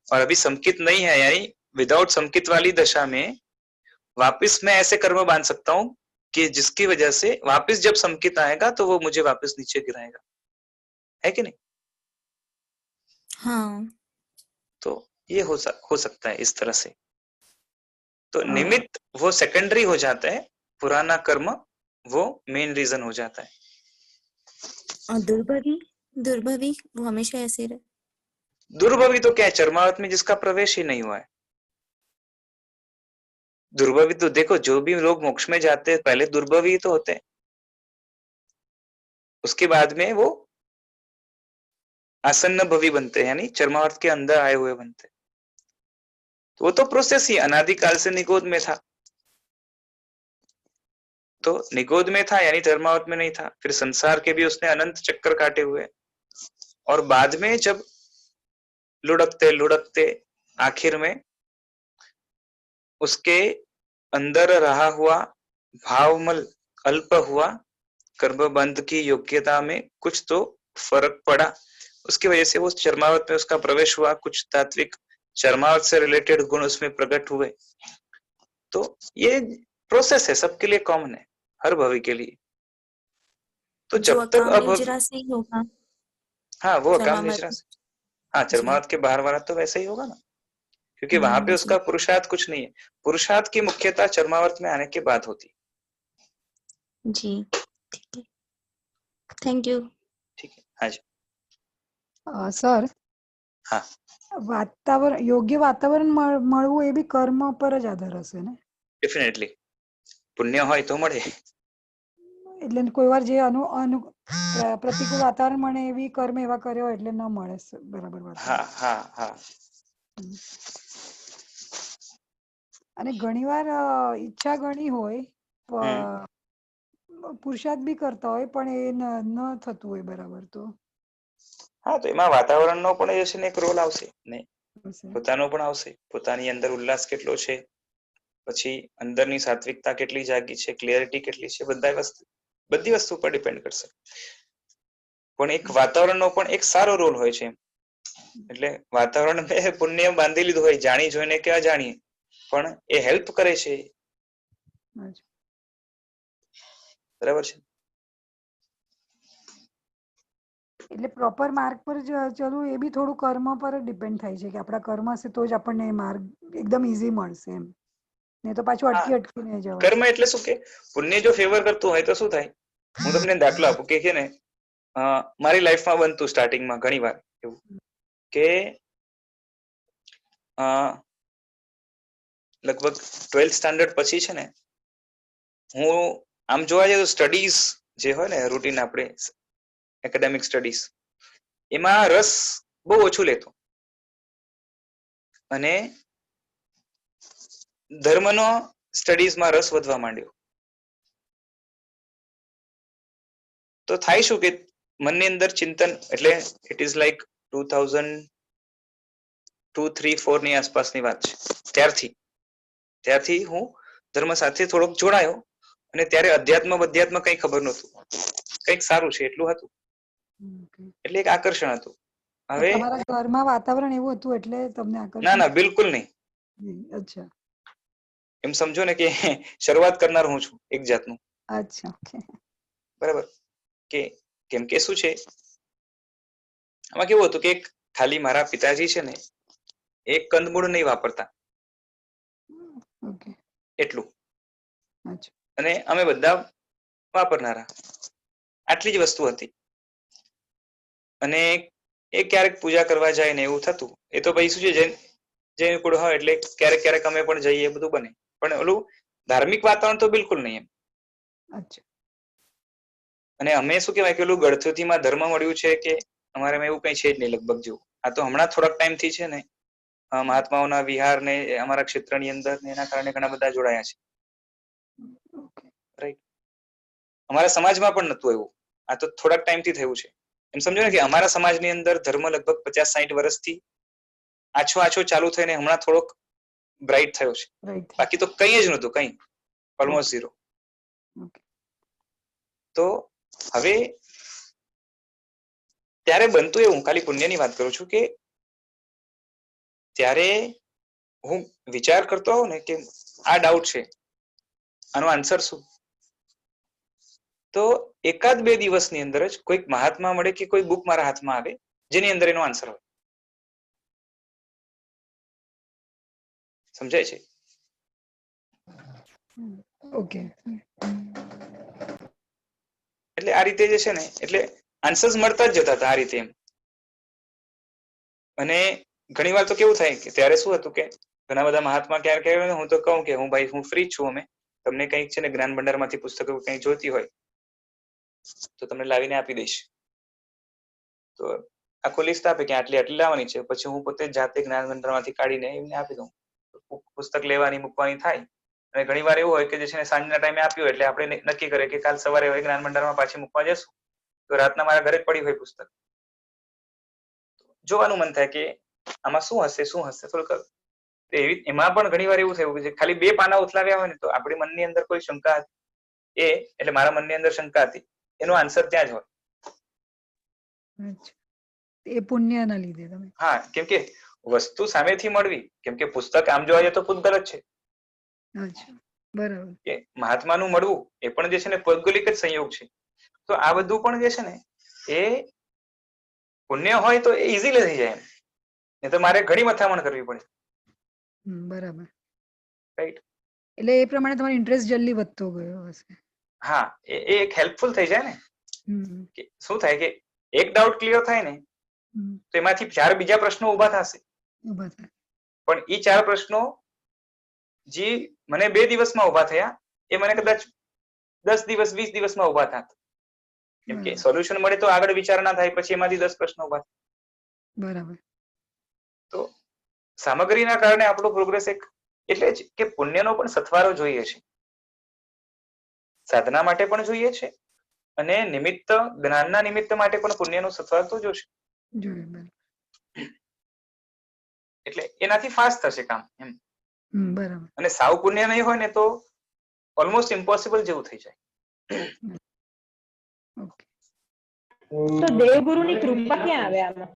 S1: और अभी समकित नहीं है, यानी विदाउट समकित वाली दशा में वापस मैं ऐसे कर्म बांध सकता हूं कि जिसकी वजह से वापस जब समकित आएगा तो वो मुझे वापस नीचे गिराएगा, है कि नहीं।
S9: हाँ।
S1: तो ये हो सकता है इस तरह से। तो निमित्त वो सेकेंडरी हो जाता है, पुराना कर्म वो मेन रीजन हो जाता है।
S9: और दुर्भवी वो हमेशा ऐसे रहे।
S1: दुर्भवी तो क्या है, चरमावत में जिसका प्रवेश ही नहीं हुआ है। दुर्भवी तो देखो, जो भी लोग मोक्ष में जाते हैं पहले दुर्भवी तो होते हैं, उसके बाद में वो आसन्न भवी बनते हैं, यानी चरमावर्त के अंदर आए हुए बनते। तो वो तो प्रोसेस ही अनादिकाल से निगोद में था, तो निगोद में था यानी चरमावर्त में नहीं था। फिर संसार के भी उसने अनंत चक्कर काटे हुए, और बाद में जब लुढ़कते लुढ़कते आखिर में उसके अंदर रहा हुआ भावमल अल्प हुआ, कर्मबंध की योग्यता में कुछ तो फर्क पड़ा, उसकी वजह से वो चरमावत में उसका प्रवेश हुआ, कुछ तात्विक चरमावत से रिलेटेड गुण उसमें प्रकट हुए। तो ये प्रोसेस है, सबके लिए कॉमन है, हर भवी के लिए। तो जब तक
S9: निजरा से ही होगा।
S1: हाँ, वो अकाम निजरा से, हाँ चरमावत के बाहर वाला तो वैसे ही होगा ना, क्योंकि वहां पे उसका पुरुषार्थ कुछ नहीं है। पुरुषार्थ की मुख्यता चरमावर्त में आने के बाद होती।
S9: जी ठीक है, थैंक यू।
S1: ठीक है, हाँ जी
S6: સર
S1: हाँ,
S6: વાતાવરણ યોગ્ય વાતાવરણ મળવું એ બી કર્મ પર જ આધાર હશે ને?
S1: डेफिनेटली पुण्य હોય તો મળે।
S6: એટલે કોઈ વાર જે પ્રતિકૂળ વાતાવરણ મળે એવી કર્મ એવા કર્યો એટલે ન મળે બરાબર વાત।
S1: હા હા હા।
S6: અને ઘણીવાર ઈચ્છા ઘણી હોય, પુરુષાર્થ બી કરતા હોય પણ એ ન થતું હોય બરાબર। તો
S1: હા, તો એમાં વાતાવરણનો પણ એ છે ને એક રોલ આવશે ને,
S6: આવશે.
S1: પોતાનો પણ આવશે, પોતાની અંદર ઉલ્લાસ કેટલો છે, પછી અંદરની સાત્વિકતા કેટલી જાગી છે, ક્લિયરિટી કેટલી છે, બધી વસ્તુ પર ડિપેન્ડ કરશે. પણ એક વાતાવરણનો પણ એક સારો રોલ હોય છે. એટલે વાતાવરણ મેં પુણ્ય બાંધી લીધું હોય, જાણી જોઈને કે અજાણીએ, પણ એ હેલ્પ કરે છે.
S6: અચ્છા.
S1: બરાબર છે.
S6: એટલે પ્રોપર માર્ગ પર ચલવું એ બી થોડું કર્મ પર ડિપેન્ડ થાય છે કે આપણા કર્મ હશે તો જ આપણને એ માર્ગ એકદમ ઈઝી મળશે એમ, નહીં તો પાછું
S1: હા,
S6: અટકીને જવાય.
S1: કર્મ એટલે શું કે પુણ્ય જો ફેવર કરતું હોય તો શું થાય, હું તમને દાખલો આપું કે છે ને મારી લાઈફમાં બનતું સ્ટાર્ટિંગમાં ઘણી વાર એવું કે લગભગ 12th સ્ટાન્ડર્ડ પછી છે ને હું આમ જોવા જઈએ તો સ્ટડીઝ જે હોય ને રૂટીન આપણે એકેડેમિક સ્ટડીઝ એમાં રસ બહુ ઓછું લેતો અને ધર્મનો સ્ટડીઝમાં રસ વધવા માંડ્યો. તો થાય શું કે મનની અંદર ચિંતન, એટલે ઇટ ઇઝ લાઈક 2002, 3, 4 ની આસપાસની વાત છે. ત્યારથી હું ધર્મ સાથે થોડોક જોડાયો અને ત્યારે અધ્યાત્મ કઈ ખબર નહોતું, કઈક સારું છે એટલું હતું, એટલે એક આકર્ષણ હતું. હવે
S6: તમારા ઘરમાં વાતાવરણ એવું હતું એટલે તમને
S1: ના
S6: આકર્ષણ?
S1: ના બિલકુલ નહીં.
S6: અચ્છા.
S1: એમ સમજો ને કે શરૂઆત કરનાર હું છું એક જાતનું.
S6: અચ્છા, ઓકે.
S1: બરાબર. કે કેમ કે શું છે આમાં કેવું હતું કે ખાલી મારા પિતાજી છે ને એક કંદમૂળ નહીં વાપરતા,
S6: ઓકે.
S1: એટલું,
S6: અચ્છા.
S1: અને અમે બધા વાપરનારા, આટલી જ વસ્તુ હતી. અને એ ક્યારેક પૂજા કરવા જાય ને એવું થતું, એ તો ભાઈ શું છે જૈન કુળ હોય એટલે ક્યારેક અમે પણ જઈએ, બધું બને, પણ ઓલું ધાર્મિક વાતાવરણ તો બિલકુલ નહીં એમ.
S6: અચ્છા.
S1: અને અમે શું કહેવાય કે ઓલું ગળથુથીમાં ધર્મ મળ્યું છે કે અમારે એવું કઈ છે જ નહીં લગભગ જેવું. આ તો હમણાં થોડાક ટાઈમ થી છે ને મહાત્માઓના વિહાર ને અમારા ક્ષેત્રની અંદર ને એના કારણે ઘણા બધા જોડાયા છે. રાઈટ. અમારા સમાજમાં પણ નતું એવું, આ તો થોડાક ટાઈમ થી થયું છે. એમ સમજો ને કે અમારા સમાજની અંદર ધર્મ લગભગ 50-60 વર્ષથી આછો ચાલુ થઈને હમણાં થોડોક બ્રાઇટ થયો છે. બાકી તો કઈ જ નતું, કઈ ઓલમોસ્ટ ઝીરો. તો હવે ત્યારે બનતું એવું, ખાલી પુણ્યની વાત કરું છું, કે ત્યારે હું વિચાર કરતો હોઉં ને કે આ ડાઉટ છે, આનો આન્સર શું, તો 1-2 દિવસની અંદર જ કોઈક મહાત્મા મળે કે કોઈ બુક મારા હાથમાં આવે જેની અંદર એનો આન્સર હોય. સમજાય છે?
S6: ઓકે.
S1: એટલે આ રીતે જે છે ને, એટલે આન્સર્સ મળતા જ જતા હતા આ રીતે એમ. અને ઘણી વાર તો કેવું થાય કે ત્યારે શું હતું કે ઘણા બધા મહાત્મા ક્યારે કહેવાય, હું તો કહું કે હું ફ્રી છું, અમે તમને કંઈક છે ને જ્ઞાન ભંડારમાંથી પુસ્તકો કંઈ જોઈતી હોય તો તમને લાવીને આપી દઈશ. તો આખું લિસ્ટ આપે કે આટલી લાવવાની છે, પછી હું પોતે જાતે જ્ઞાન ભંડારમાંથી કાઢીને એમને આપી દઉં. પુસ્તક લેવાની મૂકવાની થાય. અને ઘણી વાર એવું હોય કે જે છે સાંજના ટાઈમે આપ્યું એટલે આપણે નક્કી કરીએ કે કાલ સવારે હોય જ્ઞાન ભંડારમાં પાછી મૂકવા જશું, તો રાતના મારા ઘરે જ પડી હોય પુસ્તક. જોવાનું મન થાય કે આમાં શું હશે થોડુંક. એમાં પણ ઘણી વાર એવું થયું કે ખાલી 2 પાના ઉથલાવ્યા હોય ને તો આપણી મનની અંદર કોઈ શંકા હતી, એટલે મારા મનની અંદર શંકા હતી, એનો આન્સર ત્યાં જ હોય.
S6: એ પુણ્યના લીધે તમે?
S1: હા, કેમ કે વસ્તુ સામેથી મળવી, કેમ કે પુસ્તક આમ જોવા જઈએ તો પૂતગલ જ છે.
S6: અચ્છા, બરાબર.
S1: કે મહાત્માનું મળવું એ પણ જે છે ને ભૌગોલિક જ સંયોગ છે. તો આ બધું પણ જે છે ને એ પુણ્ય હોય તો એ ઈઝીલી થઈ જાય એમ, નહીં તો મારે ઘણી મથામણ કરવી પડે.
S6: બરાબર.
S1: રાઈટ.
S6: એટલે એ પ્રમાણે તમારો ઇન્ટરેસ્ટ જલ્દી વધતો ગયો હશે.
S1: હા, એ એક હેલ્પફુલ થઈ જાય ને. કે શું થાય કે એક ડાઉટ ક્લિયર થાય ને તો એમાંથી 4 બીજા પ્રશ્નો ઉભા થશે. પણ એ 4 પ્રશ્નો જે મને 2 દિવસમાં ઉભા થયા એ મને કદાચ 10 દિવસ 20 દિવસમાં ઉભા થાત. કેમ કે સોલ્યુશન મળે તો આગળ વિચારણા થાય, પછી એમાંથી 10 પ્રશ્નો ઉભા થાય.
S6: બરાબર.
S1: તો સામગ્રીના કારણે આપણો પ્રોગ્રેસ એટલે જ કે પુણ્યનો પણ સથવારો જોઈએ છે, સાધના માટે પણ જોઈએ છે, અને જ્ઞાનના નિમિત્ત માટે પણ પુણ્યનો સથવારો તો જોશે. એટલે એનાથી ફાસ્ટ થશે કામ એમ.
S6: બરાબર.
S1: અને સાવ પુણ્ય નહીં હોય ને તો ઓલમોસ્ટ ઇમ્પોસિબલ જેવું થઈ જાય.
S6: ઓકે.
S4: તો દેવગુરુની કૃપા ક્યાં આવે આમાં?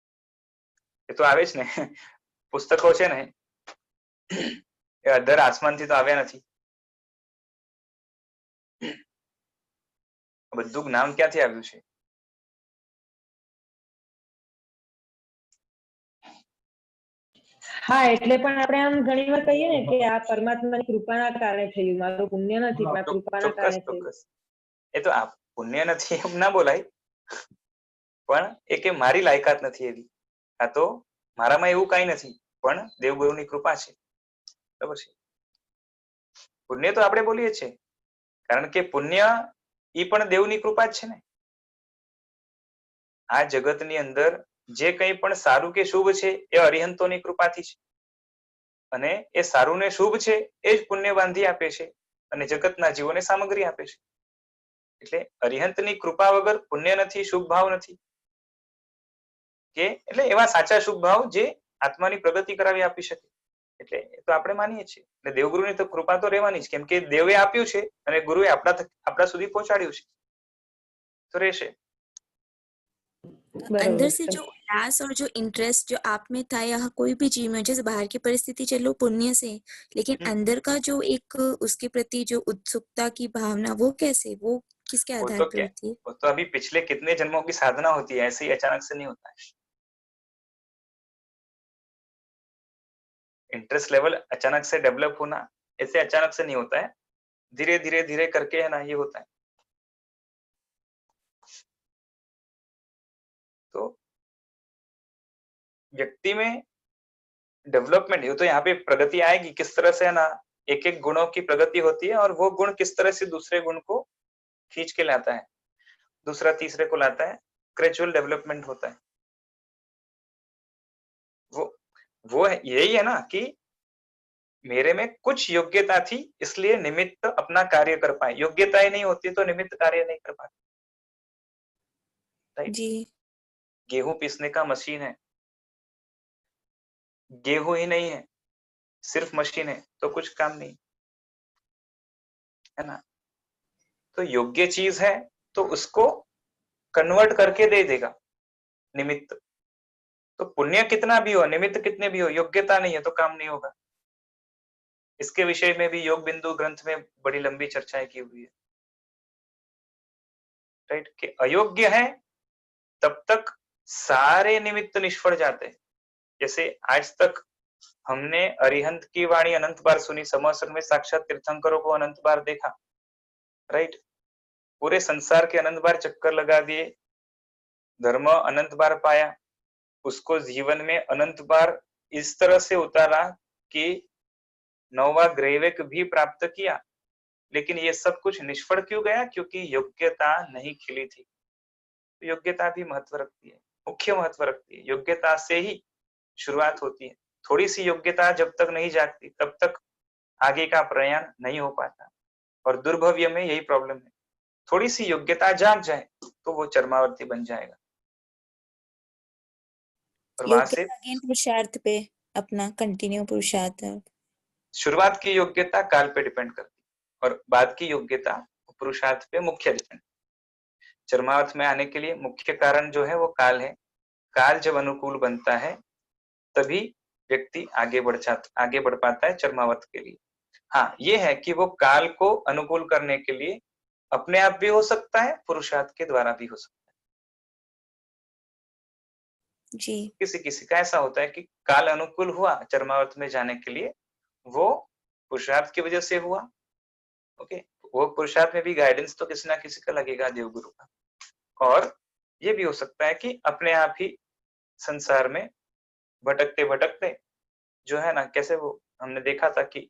S1: એ તો આવે જ ને, પુસ્તકો છે ને એ અધર આસમાનથી તો આવ્યા નથી. બધું જ્ઞાન ક્યાંથી આવ્યું છે?
S4: હા, એટલે પણ આપણે આમ ઘણી વાર કહીએ ને કે આ પરમાત્માની કૃપાના કારણે થયું, મારું પુણ્ય નથી પણ આ કૃપાના
S1: ચોક્કસ
S4: કારણે થયું.
S1: ચોક્કસ. એ તો આ પુણ્ય નથી એમ ના બોલાય, પણ એ કે મારી લાયકાત નથી એવી, આ તો મારામાં એવું કઈ નથી, પણ દેવગુરુની કૃપા છે. બરાબર છે. પુણ્ય તો આપણે બોલીએ છીએ, કારણ કે પુણ્ય ઈ પણ દેવની કૃપા જ છે ને. આ જગતની અંદર જે કંઈ પણ સારું કે શુભ છે એ અરિહંતોની કૃપાથી છે, અને એ સારું ને શુભ છે એ જ પુણ્ય બાંધી આપે છે અને જગતના જીવોને સામગ્રી આપે છે. એટલે અરિહંતની કૃપા વગર પુણ્ય નથી, શુભ ભાવ નથી, કે એટલે એવા સાચા શુભ ભાવ જે આત્માની પ્રગતિ કરાવી આપી શકે. એટલે એ તો આપણે માનીએ છીએ. એટલે દેવગુરુની તો કૃપા તો રહેવાની જ, કેમ કે દેવે આપ્યું છે અને ગુરુએ આપણા સુધી પહોંચાડ્યું છે, તો રહેશે.
S9: अंदर से जो उल्लास और जो इंटरेस्ट जो आप में था या कोई भी चीज में, जैसे बाहर की परिस्थिति चलो पुण्य से, लेकिन अंदर का जो एक उसके प्रति जो उत्सुकता की भावना, वो कैसे, वो किसके
S1: वो
S9: आधार
S1: तो
S9: पे
S1: क्या,
S9: होती है?
S1: वो तो अभी पिछले कितने जन्मों की साधना होती है, ऐसे ही अचानक से नहीं होता है. इंटरेस्ट लेवल अचानक से डेवलप होना ऐसे अचानक से नहीं होता है, धीरे धीरे धीरे करके है ना ये होता है. तो व्यक्ति में डेवलपमेंट, ये तो यहाँ पे प्रगति आएगी किस तरह से है ना, एक एक गुणों की प्रगति होती है और वो गुण किस तरह से दूसरे गुण को खींच के लाता है, दूसरा तीसरे को लाता है, ग्रेजुअल डेवलपमेंट होता है. वो यही है ना कि मेरे में कुछ योग्यता थी इसलिए निमित्त अपना कार्य कर पाए. योग्यता ही नहीं होती तो निमित्त कार्य नहीं कर पाते. राइट.
S9: जी.
S1: गेहूं पीसने का मशीन है, गेहूं ही नहीं है, सिर्फ मशीन है तो कुछ काम नहीं, है ना. तो योग्य चीज है तो उसको कन्वर्ट करके दे देगा निमित्त. तो पुण्य कितना भी हो, निमित्त कितने भी हो, योग्यता नहीं है तो काम नहीं होगा. इसके विषय में भी योग बिंदु ग्रंथ में बड़ी लंबी चर्चाएं की हुई है. राइट. कि अयोग्य है तब तक सारे निमित्त निष्फल जाते हैं. जैसे आज तक हमने अरिहंत की वाणी अनंत बार सुनी, समवसर में साक्षात तीर्थंकरों को अनंत बार देखा. राइट. पूरे संसार के अनंत बार चक्कर लगा दिए, धर्म अनंत बार पाया, उसको जीवन में अनंत बार इस तरह से उतारा कि 9वां ग्रैवेक भी प्राप्त किया. लेकिन ये सब कुछ निष्फल क्यों गया? क्योंकि योग्यता नहीं खिली थी. तो योग्यता भी महत्व रखती है, मुख्य महत्व रखती है. योग्यता से ही शुरुआत होती है. थोड़ी सी योग्यता जब तक नहीं जागती तब तक आगे का प्रयाण नहीं हो पाता. और दुर्भव्य में यही प्रॉब्लम है. थोड़ी सी योग्यता जाग जाए तो वो चरमावर्ती बन जाएगा. और वहां से
S9: पुरुषार्थ पे अपना कंटिन्यू पुरुषार्थ.
S1: शुरुआत की योग्यता काल पे डिपेंड करती है और बाद की योग्यता पुरुषार्थ पे मुख्य डिपेंड. चरमार्थ में आने के लिए मुख्य कारण जो है वो काल है. काल जब अनुकूल बनता है तभी व्यक्ति आगे बढ़ पाता है चरमावर्त के लिए. हाँ, ये है कि वो काल को अनुकूल करने के लिए अपने आप भी हो सकता है, पुरुषार्थ के द्वारा भी हो सकता है.
S9: जी.
S1: किसी का ऐसा होता है कि काल अनुकूल हुआ चरमावर्त में जाने के लिए, वो पुरुषार्थ की वजह से हुआ. ओके. वो पुरुषार्थ में भी गाइडेंस तो किसी ना किसी का लगेगा, देवगुरु का. और ये भी हो सकता है कि अपने आप ही संसार में भटकते भटकते जो है ना, कैसे वो हमने देखा था कि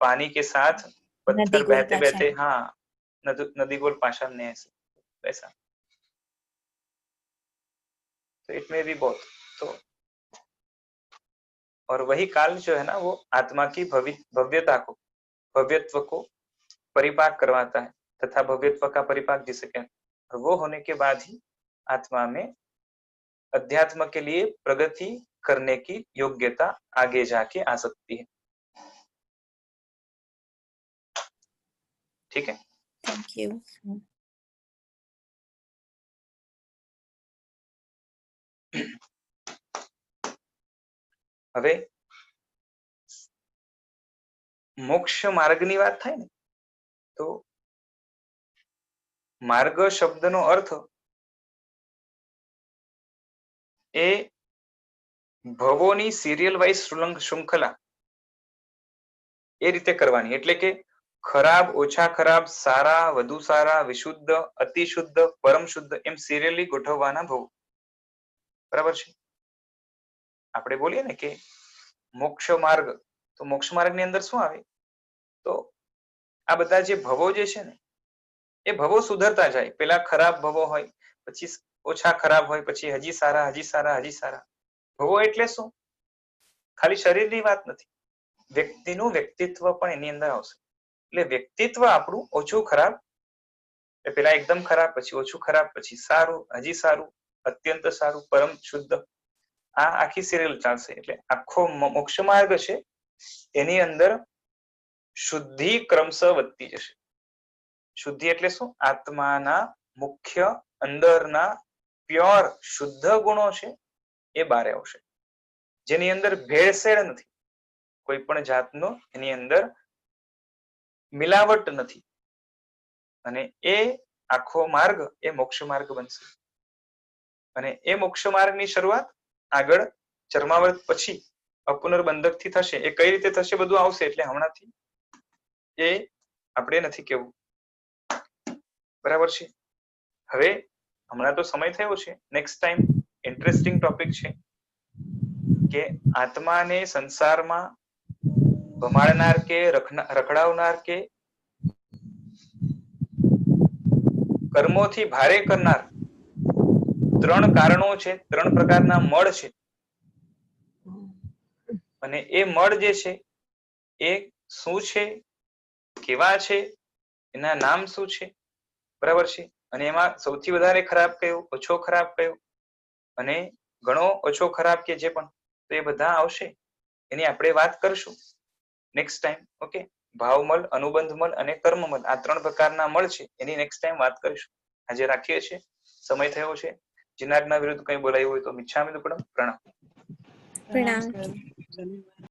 S1: पानी के साथ पत्थर बहते बहते, हाँ, नदी गोल पाषाण ने ऐसे वैसा. तो इट भी बहुत. तो और वही काल जो है ना वो आत्मा की भव्यता को, भव्यत्व को परिपाक करवाता है, तथा भव्यत्व का परिपाक जिसे कहते हैं. और वो होने के बाद ही आत्मा में अध्यात्म के लिए प्रगति करने की योग्यता आगे जाके आ सकती है। ठीक है,
S9: थैंक यू।
S1: હવે મોક્ષ માર્ગની વાત થાય ને તો માર્ગ શબ્દનો અર્થ એ ભવોની સિરિયલ વાઇઝ શૃંખલા એ રીતે કરવાની, એટલે કે ખરાબ, ઓછા ખરાબ, સારા, વધુ સારા, વિશુદ્ધ, અતિ શુદ્ધ, પરમ શુદ્ધ એમ સિરિયલી ગોઠવવાના ભવ. બરાબર છે? આપણે બોલીએ ને કે મોક્ષ માર્ગ, તો મોક્ષ માર્ગ ની અંદર શું આવે? તો આ બધા જે ભવો જે છે ને એ ભવો સુધરતા જાય. પેલા ખરાબ ભવો હોય, પછી ઓછા ખરાબ હોય, પછી હજી સારા, હજી સારા, હજી સારા. ભવો એટલે શું? ખાલી શરીરની વાત નથી, વ્યક્તિનું વ્યક્તિત્વ પણ એની અંદર આવશે. એટલે વ્યક્તિત્વ આપણું ઓછું ખરાબ, પેલા એકદમ ખરાબ, પછી ઓછું ખરાબ, પછી સારું, હજી સારું, અત્યંત સારું, પરમ શુદ્ધ, આ આખી સિરિયલ ચાલશે. એટલે આખો મોક્ષ માર્ગ છે એની અંદર શુદ્ધિ ક્રમશઃ વધતી જશે. શુદ્ધિ એટલે શું? આત્માના મુખ્ય અંદરના પ્યોર શુદ્ધ ગુણો છે એ બહાર આવશે, જેની અંદર ભેળસેળ નથી, કોઈ પણ જાતનો એની અંદર મિલાવટ નથી. અને એ આખો માર્ગ એ મોક્ષ માર્ગ બનશે. અને એ મોક્ષ માર્ગની શરૂઆત આગળ ચર્માવર્ત પછી અપુનર્બંધક થી થશે. એ કઈ રીતે થશે બધું આવશે, એટલે હમણાંથી એ આપણે નથી કેવું. બરાબર છે? હવે હમણાં તો સમય થયો છે, નેક્સ્ટ ટાઈમ ઇન્ટરેસ્ટિંગ ટોપિક છે કે આત્માને સંસારમાં ભમાડનાર કે રખડાવનાર કે કર્મોથી ભારે કરનાર ત્રણ કારણો છે, ત્રણ પ્રકારના મળ છે. અને એ મળ જે છે એ શું છે, કેવા છે, એના નામ શું છે? બરાબર છે? અને એમાં સૌથી વધારે ખરાબ કયો, ઓછો ખરાબ કયો, અને ઘણો ઓછો ખરાબ કે જે પણ, તો એ બધા આવશે. એની આપણે વાત કરશું નેક્સ્ટ ટાઈમ. ઓકે, ભાવમલ, અનુબંધમલ અને કર્મમલ, આ ત્રણ પ્રકારના મળ છે, એની નેક્સ્ટ ટાઈમ વાત કરીશું. આજે રાખીએ છીએ, સમય થયો છે. જીનાજ્ઞા વિરુદ્ધ કંઈ બોલાયું હોય તો મિચ્છામિ દુક્કડમ. પ્રણામ.
S9: પ્રણામ.